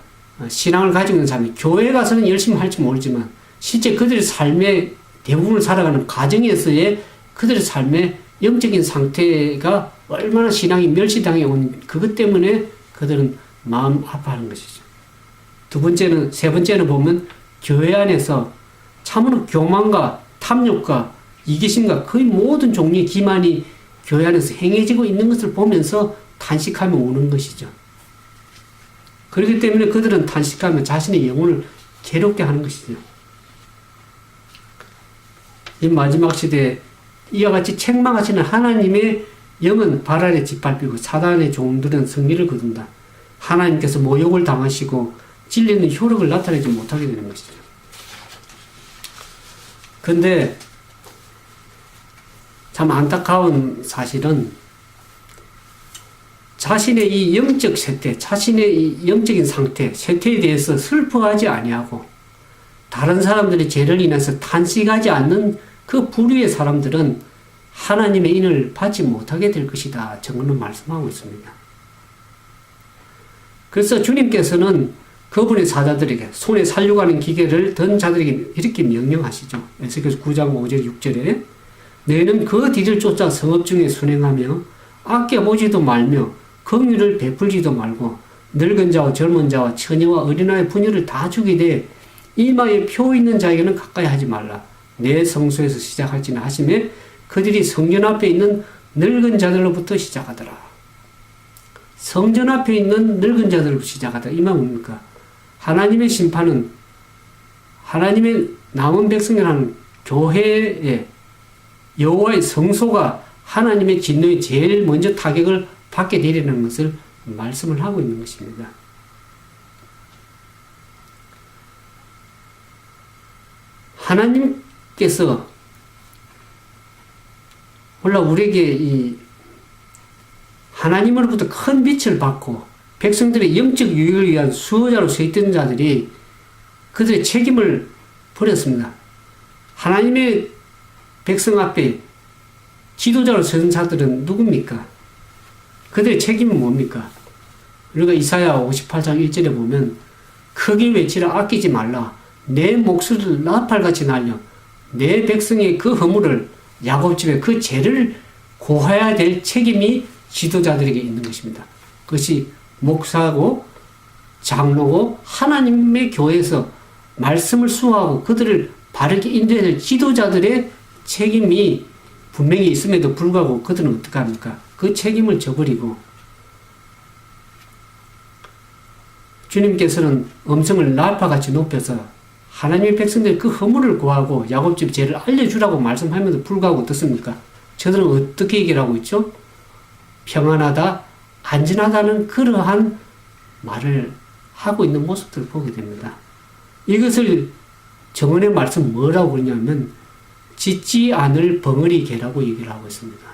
신앙을 가지고 있는 사람이 교회 가서는 열심히 할지 모르지만 실제 그들의 삶의 대부분을 살아가는 가정에서의 그들의 삶의 영적인 상태가 얼마나 신앙이 멸시당해 온 그것 때문에 그들은 마음 아파하는 것이죠. 세 번째는 보면 교회 안에서 참으로 교만과 탐욕과 이기심과 거의 모든 종류의 기만이 교회 안에서 행해지고 있는 것을 보면서 탄식하며 우는 것이죠. 그렇기 때문에 그들은 탄식하며 자신의 영혼을 괴롭게 하는 것이죠. 이 마지막 시대에 이와 같이 책망하시는 하나님의 영은 발 아래 짓밟히고 사단의 종들은 승리를 거둔다. 하나님께서 모욕을 당하시고 진리는 효력을 나타내지 못하게 되는 것이죠. 근데 참 안타까운 사실은 자신의 이 영적 세태, 자신의 이 영적인 상태, 세태에 대해서 슬퍼하지 아니하고 다른 사람들의 죄를 인해서 탄식하지 않는 그 부류의 사람들은 하나님의 인을 받지 못하게 될 것이다. 정언은 말씀하고 있습니다. 그래서 주님께서는 그분의 사자들에게 손에 살려가는 기계를 든 자들에게 이렇게 명령하시죠. 에스겔서 9장 5절 6절에 너희는 그 뒤를 쫓아 성읍 중에 순행하며 아껴보지도 말며 긍휼을 베풀지도 말고 늙은 자와 젊은 자와 처녀와 어린아이의 분유를 다 죽이되 이마에 표 있는 자에게는 가까이 하지 말라. 내 성소에서 시작할지는 하시매 그들이 성전 앞에 있는 늙은 자들로부터 시작하더라. 성전 앞에 있는 늙은 자들로부터 시작하더라. 이 말은 뭡니까? 하나님의 심판은 하나님의 남은 백성이라는 교회의 여호와의 성소가 하나님의 진노에 제일 먼저 타격을 받게 되리라는 것을 말씀을 하고 있는 것입니다. 하나님께서 몰라 우리에게 이 하나님으로부터 큰 빛을 받고 백성들의 영적 유익을 위한 수호자로 서 있던 자들이 그들의 책임을 버렸습니다. 하나님의 백성 앞에 지도자로 선 자들은 누굽니까? 그들의 책임은 뭡니까? 우리가 이사야 58장 1절에 보면 크게 외치라 아끼지 말라 내 목소리를 나팔같이 날려 내 백성의 그 허물을 야곱집에 그 죄를 고해야 될 책임이 지도자들에게 있는 것입니다. 그것이 목사고 장로고 하나님의 교회에서 말씀을 수호하고 그들을 바르게 인도해야 될 지도자들의 책임이 분명히 있음에도 불구하고 그들은 어떻게 합니까? 그 책임을 져버리고 주님께서는 음성을 나팔같이 높여서 하나님의 백성들의 그 허물을 고하고 야곱집 죄를 알려주라고 말씀하면서 불구하고 어떻습니까? 저들은 어떻게 얘기를 하고 있죠? 평안하다, 안전하다는 그러한 말을 하고 있는 모습들을 보게 됩니다. 이것을 정언의 말씀 뭐라고 그러냐면 짖지 않을 벙어리 개라고 얘기를 하고 있습니다.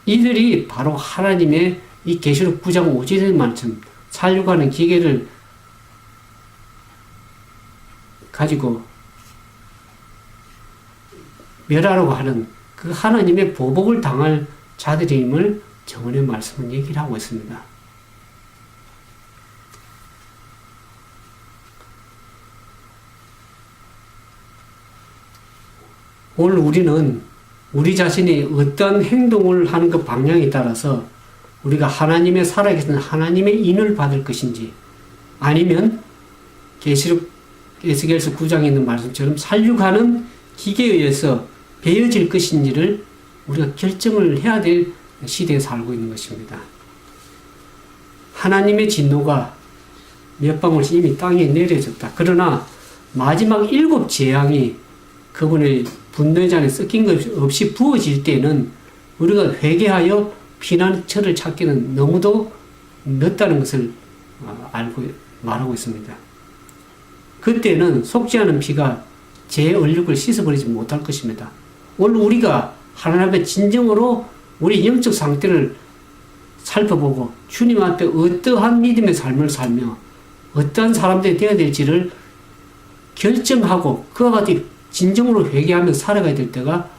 이들이 바로 하나님의 이 계시록 9장 5절의 말씀 살려가는 기계를 가지고 멸하려고 하는 그 하나님의 보복을 당할 자들임을 정언의 말씀은 얘기를 하고 있습니다. 오늘 우리는 우리 자신이 어떤 행동을 하는 그 방향에 따라서 우리가 하나님의 살아계신 하나님의 인을 받을 것인지 아니면 계시록 에스겔서 9장에 있는 말씀처럼 살육하는 기계에 의해서 베어질 것인지를 우리가 결정을 해야 될 시대에 살고 있는 것입니다. 하나님의 진노가 몇 방울씩 이미 땅에 내려졌다. 그러나 마지막 7 재앙이 그분의 분노의 잔에 섞인 것 없이 부어질 때는 우리가 회개하여 피난처를 찾기는 너무도 늦다는 것을 말하고 있습니다. 그때는 속지 않은 피가 제 얼룩을 씻어버리지 못할 것입니다. 오늘 우리가 하나님 앞에 진정으로 우리 영적 상태를 살펴보고 주님 앞에 어떠한 믿음의 삶을 살며 어떠한 사람들이 되어야 될지를 결정하고 그와 같이 진정으로 회개하며 살아가야 될 때가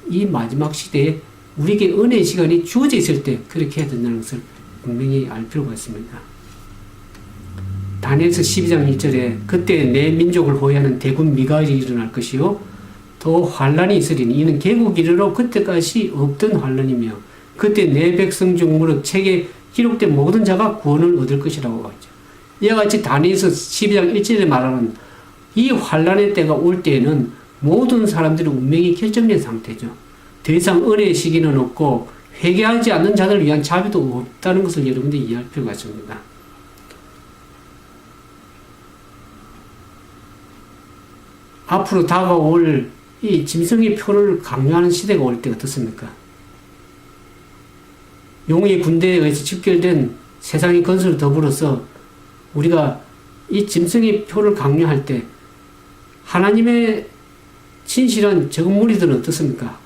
이 마지막 시대에 우리에게 은혜의 시간이 주어져 있을 때 그렇게 해야 된다는 것을 분명히 알 필요가 있습니다. 다니엘서 12장 1절에 그때 내 민족을 호위하는 대군 미가엘이 일어날 것이요 더 환란이 있으리니 이는 개국 이르러 그때까지 없던 환란이며 그때 내 백성 중 무릇 책에 기록된 모든 자가 구원을 얻을 것이라고 하죠. 이와 같이 다니엘서 12장 1절에 말하는 이 환란의 때가 올 때에는 모든 사람들의 운명이 결정된 상태죠. 더 이상 은혜의 시기는 없고 회개하지 않는 자들을 위한 자비도 없다는 것을 여러분들이 이해할 필요가 있습니다. 앞으로 다가올 이 짐승의 표를 강요하는 시대가 올 때 어떻습니까? 용의 군대에 의해서 집결된 세상의 건설을 더불어서 우리가 이 짐승의 표를 강요할 때 하나님의 진실한 적은 무리들은 어떻습니까?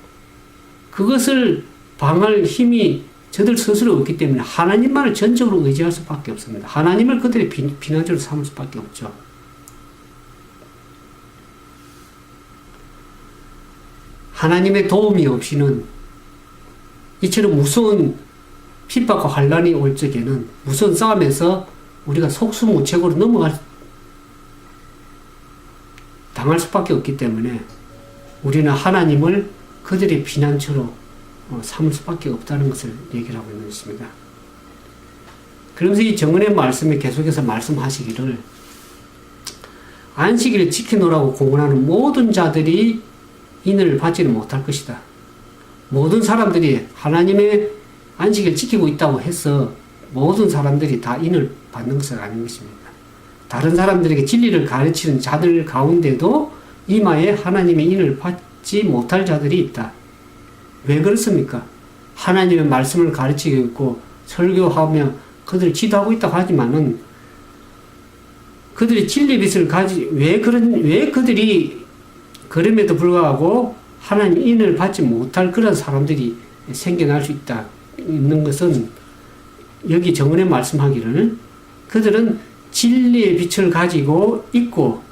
그것을 방할 힘이 저들 스스로 없기 때문에 하나님만을 전적으로 의지할 수밖에 없습니다. 하나님을 그들의 비난처로 삼을 수밖에 없죠. 하나님의 도움이 없이는 이처럼 무서운 핍박과 환란이 올 적에는 무서운 싸움에서 우리가 속수무책으로 당할 수밖에 없기 때문에 우리는 하나님을 그들의 비난처로 삼을 수밖에 없다는 것을 얘기를 하고 있는 것입니다. 그러면서 이 정언의 말씀에 계속해서 말씀하시기를 안식일을 지켜놓으라고 공언하는 모든 자들이 인을 받지는 못할 것이다. 모든 사람들이 하나님의 안식일을 지키고 있다고 해서 모든 사람들이 다 인을 받는 것은 아닌 것입니다. 다른 사람들에게 진리를 가르치는 자들 가운데도 이마에 하나님의 인을 받지 못할 자들이 있다. 왜 그렇습니까? 하나님의 말씀을 가르치고 있고 설교하며 그들이 기도하고 있다고 하지만은 그들이 진리의 빛을 왜 그들이 그럼에도 불구하고 하나님 인을 받지 못할 그런 사람들이 생겨날 수 있는 것은 여기 정언에 말씀하기를 그들은 진리의 빛을 가지고 있고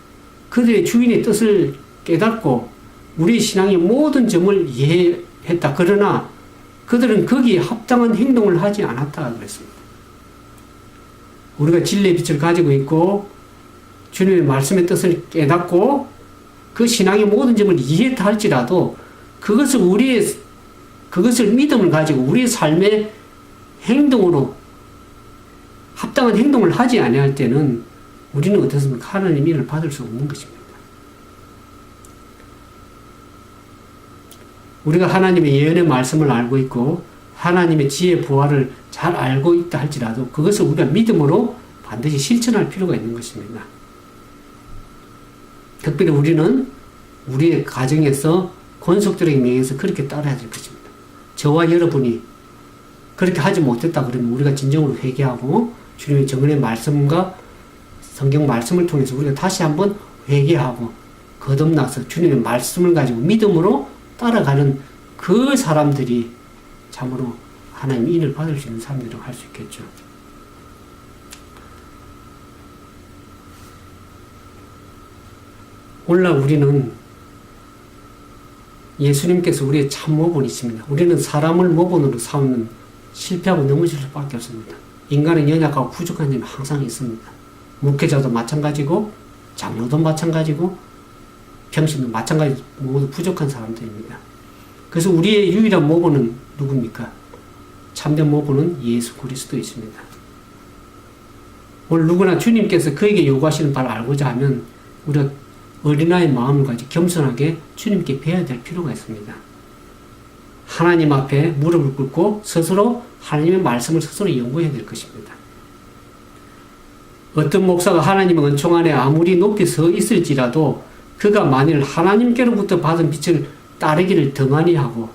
그들의 주인의 뜻을 깨닫고 우리 신앙의 모든 점을 이해했다. 그러나 그들은 거기에 합당한 행동을 하지 않았다 그랬습니다. 우리가 진리의 빛을 가지고 있고 주님의 말씀의 뜻을 깨닫고 그 신앙의 모든 점을 이해했다 할지라도 그것을 믿음을 가지고 우리의 삶의 행동으로 합당한 행동을 하지 아니할 때는 우리는 어떻습니까? 하나님의 인을 받을 수 없는 것입니다. 우리가 하나님의 예언의 말씀을 알고 있고 하나님의 지혜 부활을 잘 알고 있다 할지라도 그것을 우리가 믿음으로 반드시 실천할 필요가 있는 것입니다. 특별히 우리는 우리의 가정에서 권속들에게 명해서 그렇게 따라야 될 것입니다. 저와 여러분이 그렇게 하지 못했다 그러면 우리가 진정으로 회개하고 주님의 정언의 말씀과 성경 말씀을 통해서 우리가 다시 한번 회개하고 거듭나서 주님의 말씀을 가지고 믿음으로 따라가는 그 사람들이 참으로 하나님의 인을 받을 수 있는 사람들이라고 할 수 있겠죠. 오늘날 우리는 예수님께서 우리의 참 모본이십니다. 우리는 사람을 모본으로 삼는 실패하고 넘어질 수밖에 없습니다. 인간은 연약하고 부족한 점이 항상 있습니다. 목회자도 마찬가지고 장로도 마찬가지고 평신도 마찬가지 모두 부족한 사람들입니다. 그래서 우리의 유일한 모본은 누굽니까? 참된 모본은 예수 그리스도이십니다. 오늘 누구나 주님께서 그에게 요구하시는 바를 알고자 하면 우리가 어린아이의 마음을 가지고 겸손하게 주님께 배워야 될 필요가 있습니다. 하나님 앞에 무릎을 꿇고 스스로 하나님의 말씀을 스스로 연구해야 될 것입니다. 어떤 목사가 하나님의 은총 안에 아무리 높이 서 있을지라도 그가 만일 하나님께로부터 받은 빛을 따르기를 더 많이 하고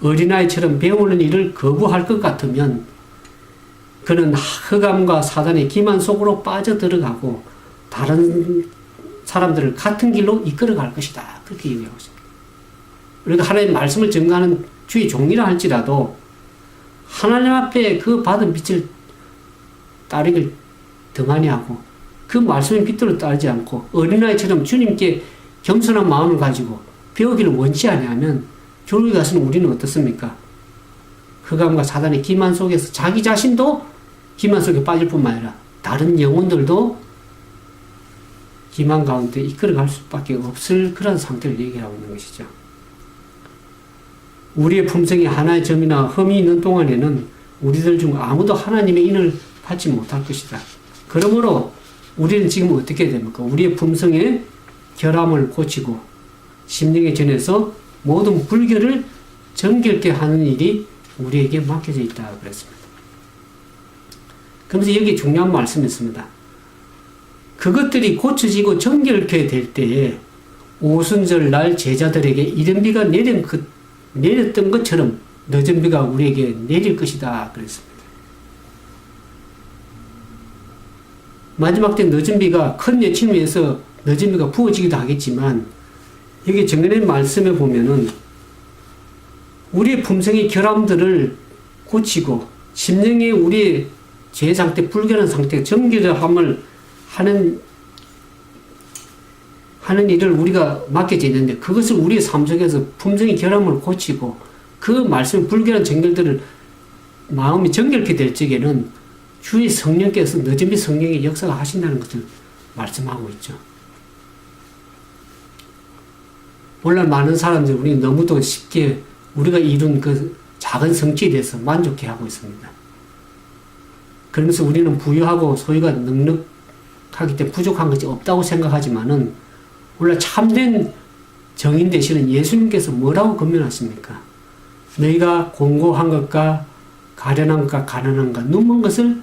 어린아이처럼 배우는 일을 거부할 것 같으면 그는 흑암과 사단의 기만 속으로 빠져들어가고 다른 사람들을 같은 길로 이끌어갈 것이다. 그렇게 얘기하고 있습니다. 우리가 하나님의 말씀을 증거하는 주의 종이라 할지라도 하나님 앞에 그 받은 빛을 따르길 더 많이 하고 그 말씀의 빛대로 따르지 않고 어린아이처럼 주님께 겸손한 마음을 가지고 배우기를 원치 아니하면 결국에 가서는 우리는 어떻습니까? 흑암과 사단의 기만 속에서 자기 자신도 기만 속에 빠질 뿐만 아니라 다른 영혼들도 기만 가운데 이끌어갈 수밖에 없을 그런 상태를 얘기하고 있는 것이죠. 우리의 품성에 하나의 점이나 흠이 있는 동안에는 우리들 중 아무도 하나님의 인을 받지 못할 것이다. 그러므로 우리는 지금 어떻게 됩니까? 우리의 품성에 결함을 고치고 심령에 전해서 모든 불결을 정결케 하는 일이 우리에게 맡겨져 있다 그랬습니다. 그러면서 여기 중요한 말씀이 있습니다. 그것들이 고쳐지고 정결케 될 때에 오순절 날 제자들에게 이른 비가 내렸던 것처럼 늦은 비가 우리에게 내릴 것이다 그랬습니다. 마지막 때 늦은 비가 큰 예침에 의해서 늦은 비가 부어지기도 하겠지만 여기 정해진 말씀에 보면은 우리의 품성의 결함들을 고치고 심령의 우리의 죄 상태, 불결한 상태, 정결함을 하는 일을 우리가 맡겨져 있는데 그것을 우리의 삶 속에서 품성의 결함을 고치고 그 말씀의 불결한 정결들을 마음이 정결케 될 적에는 주의 성령께서 늦은비 성령의 역사가 하신다는 것을 말씀하고 있죠. 오늘날 많은 사람들이 우리 너무도 쉽게 우리가 이룬 그 작은 성취에 대해서 만족해 하고 있습니다. 그러면서 우리는 부유하고 소유가 넉넉하기 때문에 부족한 것이 없다고 생각하지만은 오늘 참된 정인 되시는 예수님께서 뭐라고 권면하십니까? 너희가 공고한 것과 가련한 것과 가난한 것, 눈먼 것을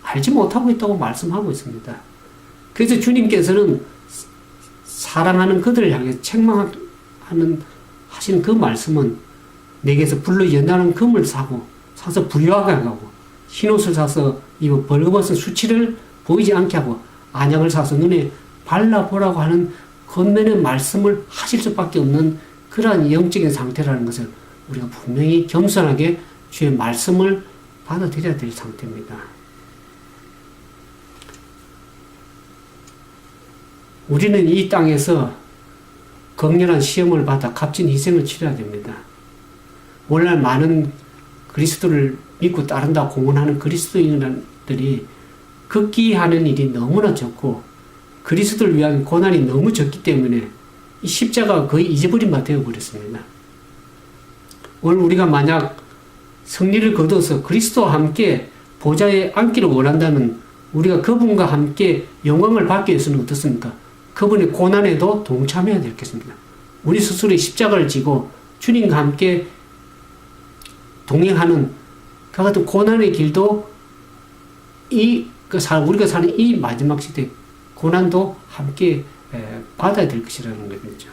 알지 못하고 있다고 말씀하고 있습니다. 그래서 주님께서는 사랑하는 그들을 향해 책망하시는 그 말씀은 내게서 불로 연단한 금을 사서 부유하게 하고 흰옷을 사서 입어 벌거벗은 수치를 보이지 않게 하고 안약을 사서 눈에 발라보라고 하는 권면의 말씀을 하실 수밖에 없는 그러한 영적인 상태라는 것을 우리가 분명히 겸손하게 주의 말씀을 받아들여야 될 상태입니다. 우리는 이 땅에서 극렬한 시험을 받아 값진 희생을 치러야 됩니다. 오늘날 많은 그리스도를 믿고 따른다 공언하는 그리스도인들이 극기하는 일이 너무나 적고 그리스도를 위한 고난이 너무 적기 때문에 이 십자가가 거의 잊어버린 바 되어버렸습니다. 오늘 우리가 만약 승리를 거둬서 그리스도와 함께 보좌에 앉기를 원한다면 우리가 그분과 함께 영광을 받기 위해서는 어떻습니까? 그분의 고난에도 동참해야 되겠습니다. 우리 스스로의 십자가를 지고 주님과 함께 동행하는 그 같은 고난의 길도 우리가 사는 이 마지막 시대 고난도 함께 받아야 될 것이라는 것이죠.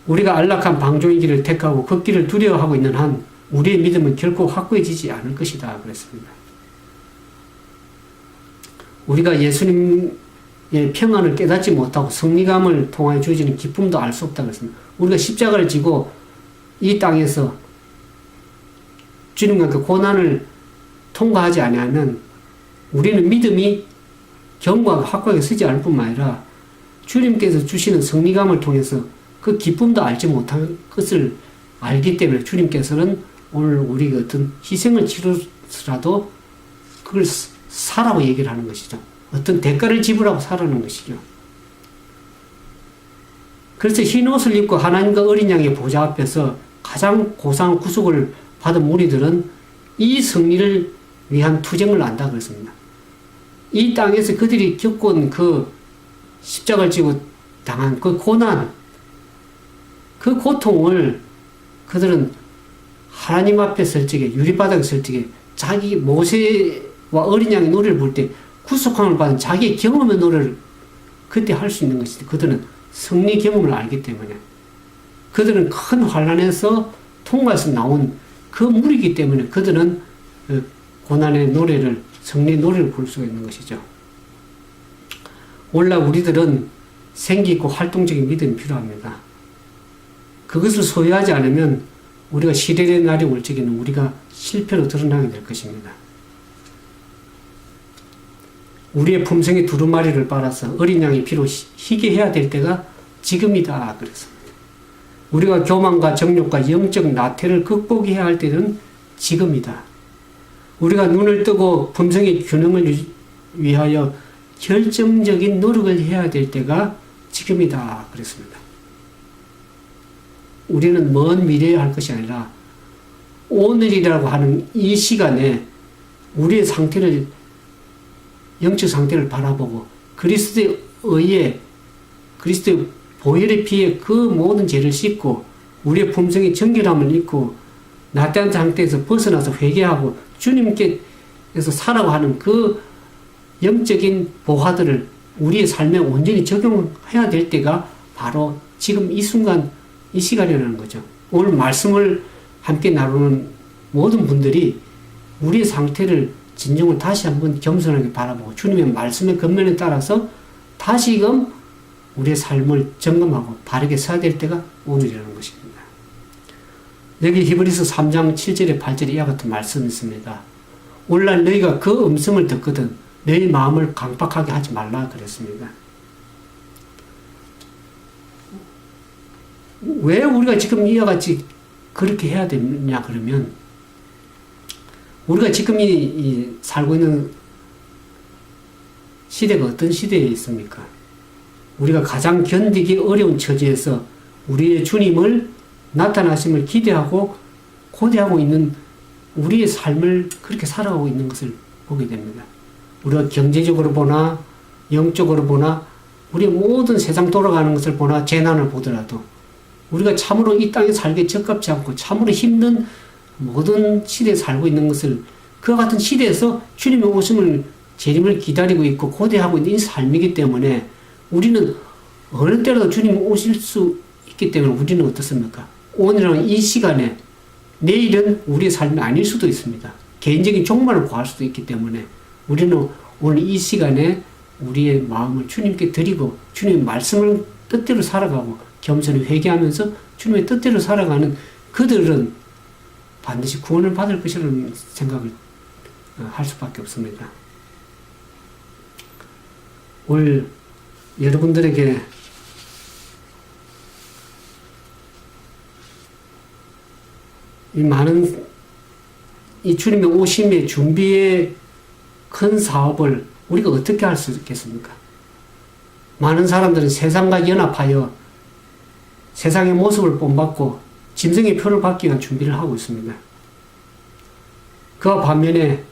우리가 안락한 방종의 길을 택하고 그 길을 두려워하고 있는 한 우리의 믿음은 결코 확고해지지 않을 것이다 그랬습니다. 우리가 예수님의 평안을 깨닫지 못하고 승리감을 통하여 주어지는 기쁨도 알 수 없다 그랬습니다. 우리가 십자가를 지고 이 땅에서 주님과 그 고난을 통과하지 아니하면 우리는 믿음이 견고하고 확고하게 서지 않을 뿐만 아니라 주님께서 주시는 승리감을 통해서 그 기쁨도 알지 못할 것을 알기 때문에 주님께서는 오늘 우리가 어떤 희생을 치르서라도 그걸 사라고 얘기를 하는 것이죠. 어떤 대가를 지불하고 사라는 것이죠. 그래서 흰 옷을 입고 하나님과 어린 양의 보좌 앞에서 가장 고상한 구속을 받은 우리들은 이 승리를 위한 투쟁을 안다 그랬습니다. 이 땅에서 그들이 겪은 그 십자가를 지고 당한 그 고난, 그 고통을 그들은 하나님 앞에 설 적에, 유리바닥에 설 적에 자기 모세와 어린 양의 노래를 부를 때 구속함을 받은 자기의 경험의 노래를 그때 할 수 있는 것이지. 그들은 승리 경험을 알기 때문에 그들은 큰 환난에서 통과해서 나온 그 물이기 때문에 그들은 고난의 노래를, 승리의 노래를 부를 수가 있는 것이죠. 오늘날 우리들은 생기 있고 활동적인 믿음이 필요합니다. 그것을 소유하지 않으면 우리가 시련의 날이 올 적에는 우리가 실패로 드러나게 될 것입니다. 우리의 품성의 두루마리를 빨아서 어린 양의 피로 희게 해야 될 때가 지금이다 그랬습니다. 우리가 교만과 정욕과 영적 나태를 극복해야 할 때는 지금이다. 우리가 눈을 뜨고 품성의 균형을 위하여 결정적인 노력을 해야 될 때가 지금이다 그랬습니다. 우리는 먼 미래에 할 것이 아니라 오늘이라고 하는 이 시간에 우리의 상태를, 영적 상태를 바라보고 그리스도의 의에, 그리스도의 보혈의 피에 그 모든 죄를 씻고 우리의 품성의 정결함을 입고 나태한 상태에서 벗어나서 회개하고 주님께서 살아고 하는 그 영적인 보화들을 우리의 삶에 온전히 적용해야 될 때가 바로 지금 이 순간, 이 시간이라는 거죠. 오늘 말씀을 함께 나누는 모든 분들이 우리의 상태를 진정을 다시 한번 겸손하게 바라보고 주님의 말씀의 근면에 따라서 다시금 우리의 삶을 점검하고 바르게 서야 될 때가 오늘이라는 것입니다. 여기 히브리서 3장 7절에 8절에 이와 같은 말씀이 있습니다. 오늘날 너희가 그 음성을 듣거든 너희 마음을 강박하게 하지 말라 그랬습니다. 왜 우리가 지금 이와 같이 그렇게 해야 되냐 그러면 우리가 지금 살고 있는 시대가 어떤 시대에 있습니까? 우리가 가장 견디기 어려운 처지에서 우리의 주님을 나타나심을 기대하고 고대하고 있는 우리의 삶을 그렇게 살아가고 있는 것을 보게 됩니다. 우리가 경제적으로 보나 영적으로 보나 우리 모든 세상 돌아가는 것을 보나 재난을 보더라도 우리가 참으로 이 땅에 살기 적합지 않고 참으로 힘든 모든 시대에 살고 있는 것을 그와 같은 시대에서 주님의 오심을 재림을 기다리고 있고 고대하고 있는 이 삶이기 때문에 우리는 어느 때라도 주님이 오실 수 있기 때문에 우리는 어떻습니까? 오늘은 이 시간에 내일은 우리의 삶이 아닐 수도 있습니다. 개인적인 종말을 구할 수도 있기 때문에 우리는 오늘 이 시간에 우리의 마음을 주님께 드리고 주님의 말씀을 뜻대로 살아가고 겸손히 회개하면서 주님의 뜻대로 살아가는 그들은 반드시 구원을 받을 것이라는 생각을 할 수밖에 없습니다. 오늘 여러분들에게 이 많은 이 주님의 오심의 준비의 큰 사업을 우리가 어떻게 할 수 있겠습니까? 많은 사람들은 세상과 연합하여 세상의 모습을 본받고 짐승의 표를 받기 위한 준비를 하고 있습니다. 그와 반면에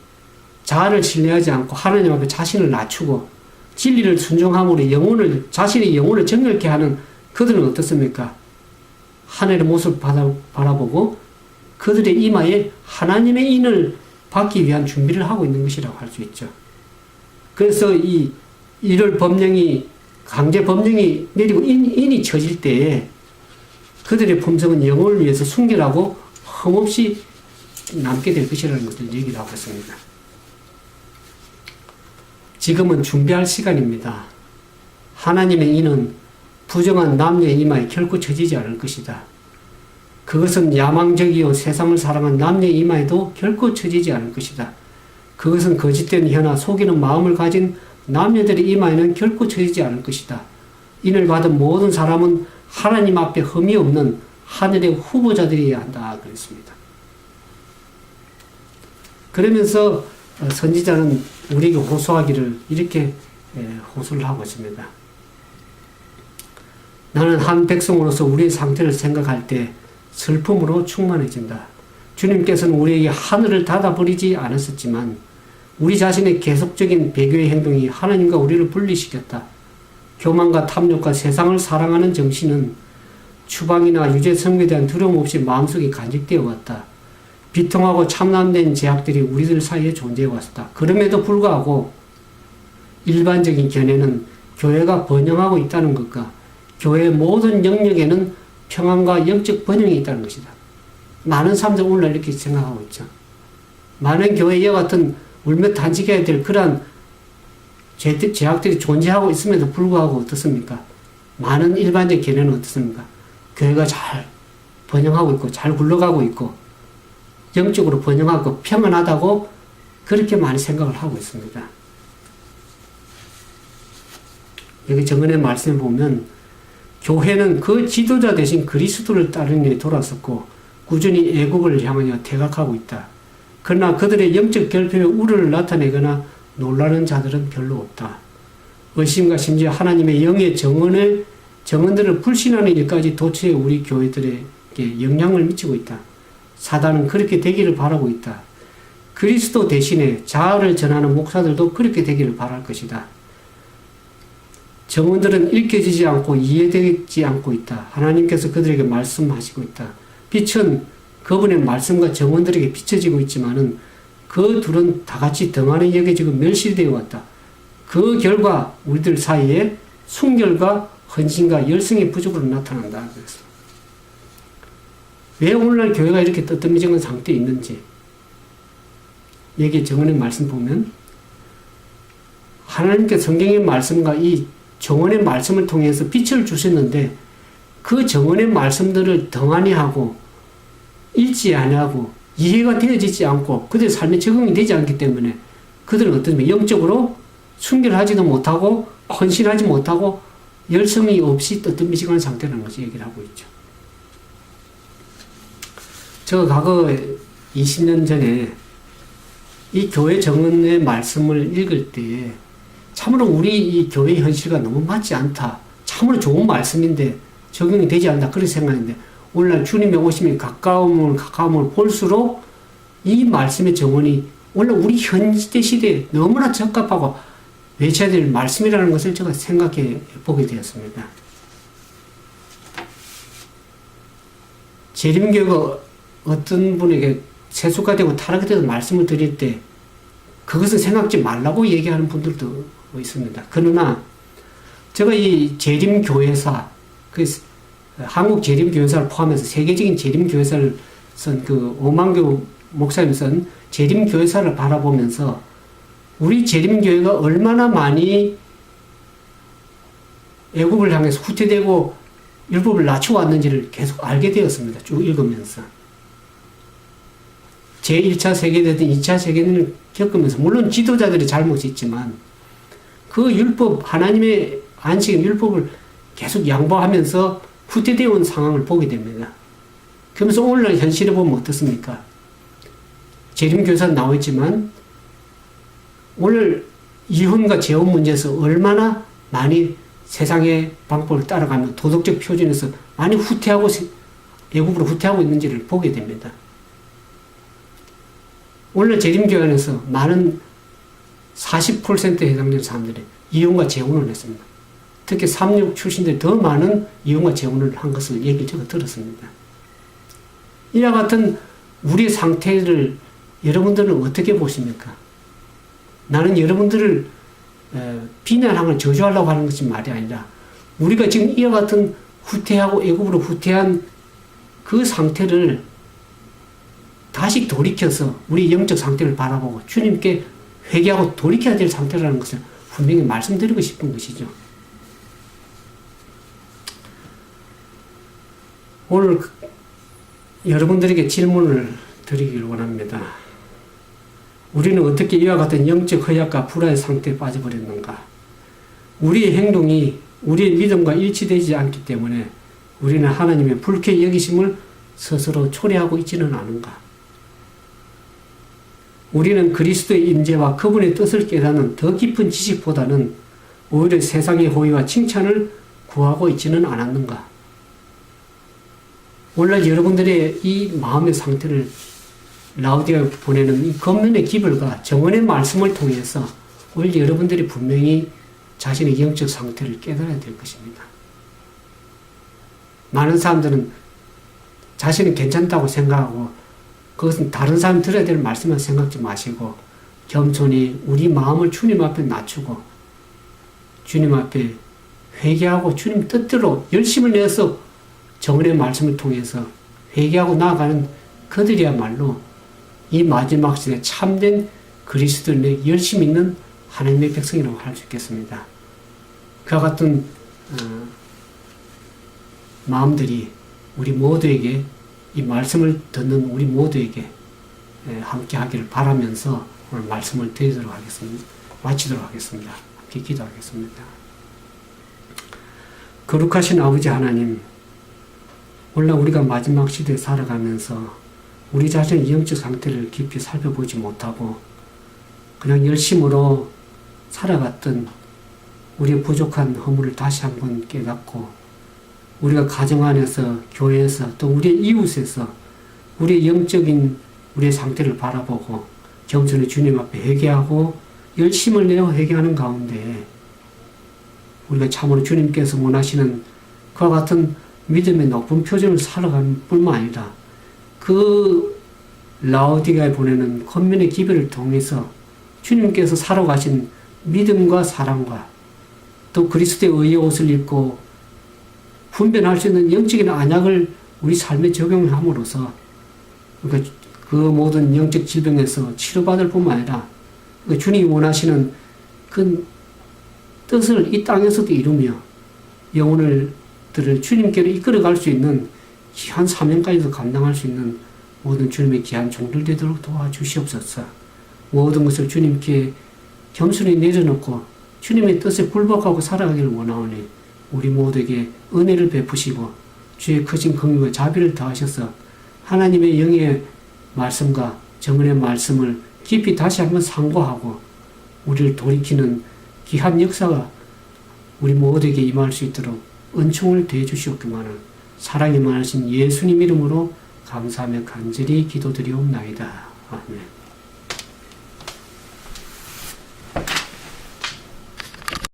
자아를 신뢰하지 않고 하나님 앞에 자신을 낮추고 진리를 순종함으로 자신의 영혼을 정결케 하는 그들은 어떻습니까? 하늘의 모습을 바라보고 그들의 이마에 하나님의 인을 받기 위한 준비를 하고 있는 것이라고 할 수 있죠. 그래서 이를 법령이 강제 법령이 내리고 인이 쳐질 때에 그들의 품성은 영혼을 위해서 순결하고 흠없이 남게 될 것이라는 것을 얘기를 하고 있습니다. 지금은 준비할 시간입니다. 하나님의 인은 부정한 남녀의 이마에 결코 쳐지지 않을 것이다. 그것은 야망적이요 세상을 사랑한 남녀의 이마에도 결코 쳐지지 않을 것이다. 그것은 거짓된 혀나 속이는 마음을 가진 남녀들의 이마에는 결코 쳐지지 않을 것이다. 인을 받은 모든 사람은 하나님 앞에 흠이 없는 하늘의 후보자들이어야 한다 그랬습니다. 그러면서 선지자는 우리에게 호소하기를 이렇게 호소를 하고 있습니다. 나는 한 백성으로서 우리의 상태를 생각할 때 슬픔으로 충만해진다. 주님께서는 우리에게 하늘을 닫아버리지 않았었지만 우리 자신의 계속적인 배교의 행동이 하나님과 우리를 분리시켰다. 교만과 탐욕과 세상을 사랑하는 정신은 추방이나 유죄 선고에 대한 두려움 없이 마음속에 간직되어 왔다. 비통하고 참남된 제약들이 우리들 사이에 존재해 왔다. 그럼에도 불구하고 일반적인 견해는 교회가 번영하고 있다는 것과 교회의 모든 영역에는 평안과 영적 번영이 있다는 것이다. 많은 사람들은 오늘날 이렇게 생각하고 있죠. 많은 교회에 이와 같은 울며 탄식해야 될 그러한 제약들이 존재하고 있음에도 불구하고 어떻습니까? 많은 일반적 견해는 어떻습니까? 교회가 잘 번영하고 있고 잘 굴러가고 있고 영적으로 번영하고 평안하다고 그렇게 많이 생각을 하고 있습니다. 여기 정언의 말씀에 보면 교회는 그 지도자 대신 그리스도를 따르는 일에 돌아섰고 꾸준히 애국을 향하여 퇴각하고 있다. 그러나 그들의 영적 결핍에 우려를 나타내거나 놀라는 자들은 별로 없다. 의심과 심지어 하나님의 영의 정언들을 불신하는 일까지 도처에 우리 교회들에게 영향을 미치고 있다. 사단은 그렇게 되기를 바라고 있다. 그리스도 대신에 자아를 전하는 목사들도 그렇게 되기를 바랄 것이다. 정언들은 읽혀지지 않고 이해되지 않고 있다. 하나님께서 그들에게 말씀하시고 있다. 빛은 그분의 말씀과 정언들에게 비춰지고 있지만은 그 둘은 다 같이 등한히 여겨지고 멸시되어 왔다. 그 결과 우리들 사이에 순결과 헌신과 열성의 부족으로 나타난다. 그래서 왜 오늘날 교회가 이렇게 뜨뜻미정한 상태에 있는지 여기 정언의 말씀 보면 하나님께 성경의 말씀과 이 정언의 말씀을 통해서 빛을 주셨는데 그 정언의 말씀들을 덩하니 하고 읽지 아니하고 이해가 되어지지 않고 그들의 삶에 적응이 되지 않기 때문에 그들은 어떤 영적으로 순결하지도 못하고 헌신하지 못하고 열성이 없이 뜨뜻미지근한 상태라는 것을 얘기를 하고 있죠. 제가 과거 20년 전에 이 교회 정언의 말씀을 읽을 때 참으로 우리 이 교회 현실과 너무 맞지 않다. 참으로 좋은 말씀인데 적용이 되지 않는다. 그렇게 생각했는데 오늘날 주님의 오심이 가까움을 볼수록 이 말씀의 정언이 오늘 우리 현대 시대에 너무나 적합하고 외쳐야 될 말씀이라는 것을 제가 생각해 보게 되었습니다. 재림교가 어떤 분에게 세수가 되고 타락이 되는 말씀을 드릴 때 그것은 생각지 말라고 얘기하는 분들도 있습니다. 그러나 제가 이 재림교회사, 한국 재림교회사를 포함해서 세계적인 재림교회사를 쓴 오만교 목사님 쓴 재림교회사를 바라보면서 우리 재림교회가 얼마나 많이 애굽을 향해서 후퇴되고 율법을 낮추어 왔는지를 계속 알게 되었습니다. 쭉 읽으면서. 제1차 세계대전, 2차 세계대전을 겪으면서 물론 지도자들의 잘못이 있지만 그 율법, 하나님의 안식인 율법을 계속 양보하면서 후퇴되어 온 상황을 보게 됩니다. 그러면서 오늘날 현실에 보면 어떻습니까? 재림교사 나와 있지만 오늘 이혼과 재혼 문제에서 얼마나 많이 세상의 방법을 따라가며 도덕적 표준에서 많이 후퇴하고 애국으로 후퇴하고 있는지를 보게 됩니다. 오늘 재림교회 안에서 많은 40%에 해당되는 사람들이 이혼과 재혼을 했습니다. 특히 36 출신들이 더 많은 이혼과 재혼을 한 것을 얘기를 제가 들었습니다. 이와 같은 우리의 상태를 여러분들은 어떻게 보십니까? 나는 여러분들을 비난하거나 저주하려고 하는 것이 말이 아니라 우리가 지금 이와 같은 후퇴하고 애굽으로 후퇴한 그 상태를 다시 돌이켜서 우리 영적 상태를 바라보고 주님께 회개하고 돌이켜야 될 상태라는 것을 분명히 말씀드리고 싶은 것이죠. 오늘 여러분들에게 질문을 드리기를 원합니다. 우리는 어떻게 이와 같은 영적 허약과 불화의 상태에 빠져버렸는가? 우리의 행동이 우리의 믿음과 일치되지 않기 때문에 우리는 하나님의 불쾌히 여기심을 스스로 초래하고 있지는 않은가? 우리는 그리스도의 임재와 그분의 뜻을 깨닫는 더 깊은 지식보다는 오히려 세상의 호의와 칭찬을 구하고 있지는 않았는가? 오늘 여러분들의 이 마음의 상태를 라우디아에 보내는 이 겉면의 기별과 정언의 말씀을 통해서 오늘 여러분들이 분명히 자신의 영적 상태를 깨달아야 될 것입니다. 많은 사람들은 자신은 괜찮다고 생각하고 그것은 다른 사람이 들어야 될 말씀만 생각지 마시고 겸손히 우리 마음을 주님 앞에 낮추고 주님 앞에 회개하고 주님 뜻대로 열심을 내서 정언의 말씀을 통해서 회개하고 나아가는 그들이야말로 이 마지막 시대 참된 그리스도인의 열심 있는 하나님의 백성이라고 할 수 있겠습니다. 그와 같은 마음들이 우리 모두에게 이 말씀을 듣는 우리 모두에게 함께 하기를 바라면서 오늘 말씀을 드리도록 하겠습니다. 마치도록 하겠습니다. 함께 기도하겠습니다. 거룩하신 아버지 하나님, 오늘 우리가 마지막 시대에 살아가면서 우리 자신의 영적 상태를 깊이 살펴보지 못하고 그냥 열심으로 살아갔던 우리의 부족한 허물을 다시 한번 깨닫고 우리가 가정 안에서, 교회에서, 또 우리의 이웃에서 우리의 영적인 우리의 상태를 바라보고 겸손히 주님 앞에 회개하고 열심을 내어 회개하는 가운데 우리가 참으로 주님께서 원하시는 그와 같은 믿음의 높은 표준을 살아가는 뿐만 아니라 그 라오디가에 보내는 겉면의 기별을 통해서 주님께서 살아가신 믿음과 사랑과 또 그리스도의 의의 옷을 입고 분별할 수 있는 영적인 안약을 우리 삶에 적용함으로써 그러니까 그 모든 영적 질병에서 치료받을 뿐만 아니라 주님이 원하시는 그 뜻을 이 땅에서도 이루며 영혼들을 주님께로 이끌어갈 수 있는 귀한 사명까지도 감당할 수 있는 모든 주님의 귀한 종들 되도록 도와주시옵소서. 모든 것을 주님께 겸손히 내려놓고 주님의 뜻에 굴복하고 살아가기를 원하오니 우리 모두에게 은혜를 베푸시고 주의 크신 긍휼과 자비를 더하셔서 하나님의 영의 말씀과 정언의 말씀을 깊이 다시 한번 상고하고 우리를 돌이키는 귀한 역사가 우리 모두에게 임할 수 있도록 은총을 더해 주시옵기만을 사랑이 많으신 예수님 이름으로 감사하며 간절히 기도드리옵나이다. 아멘.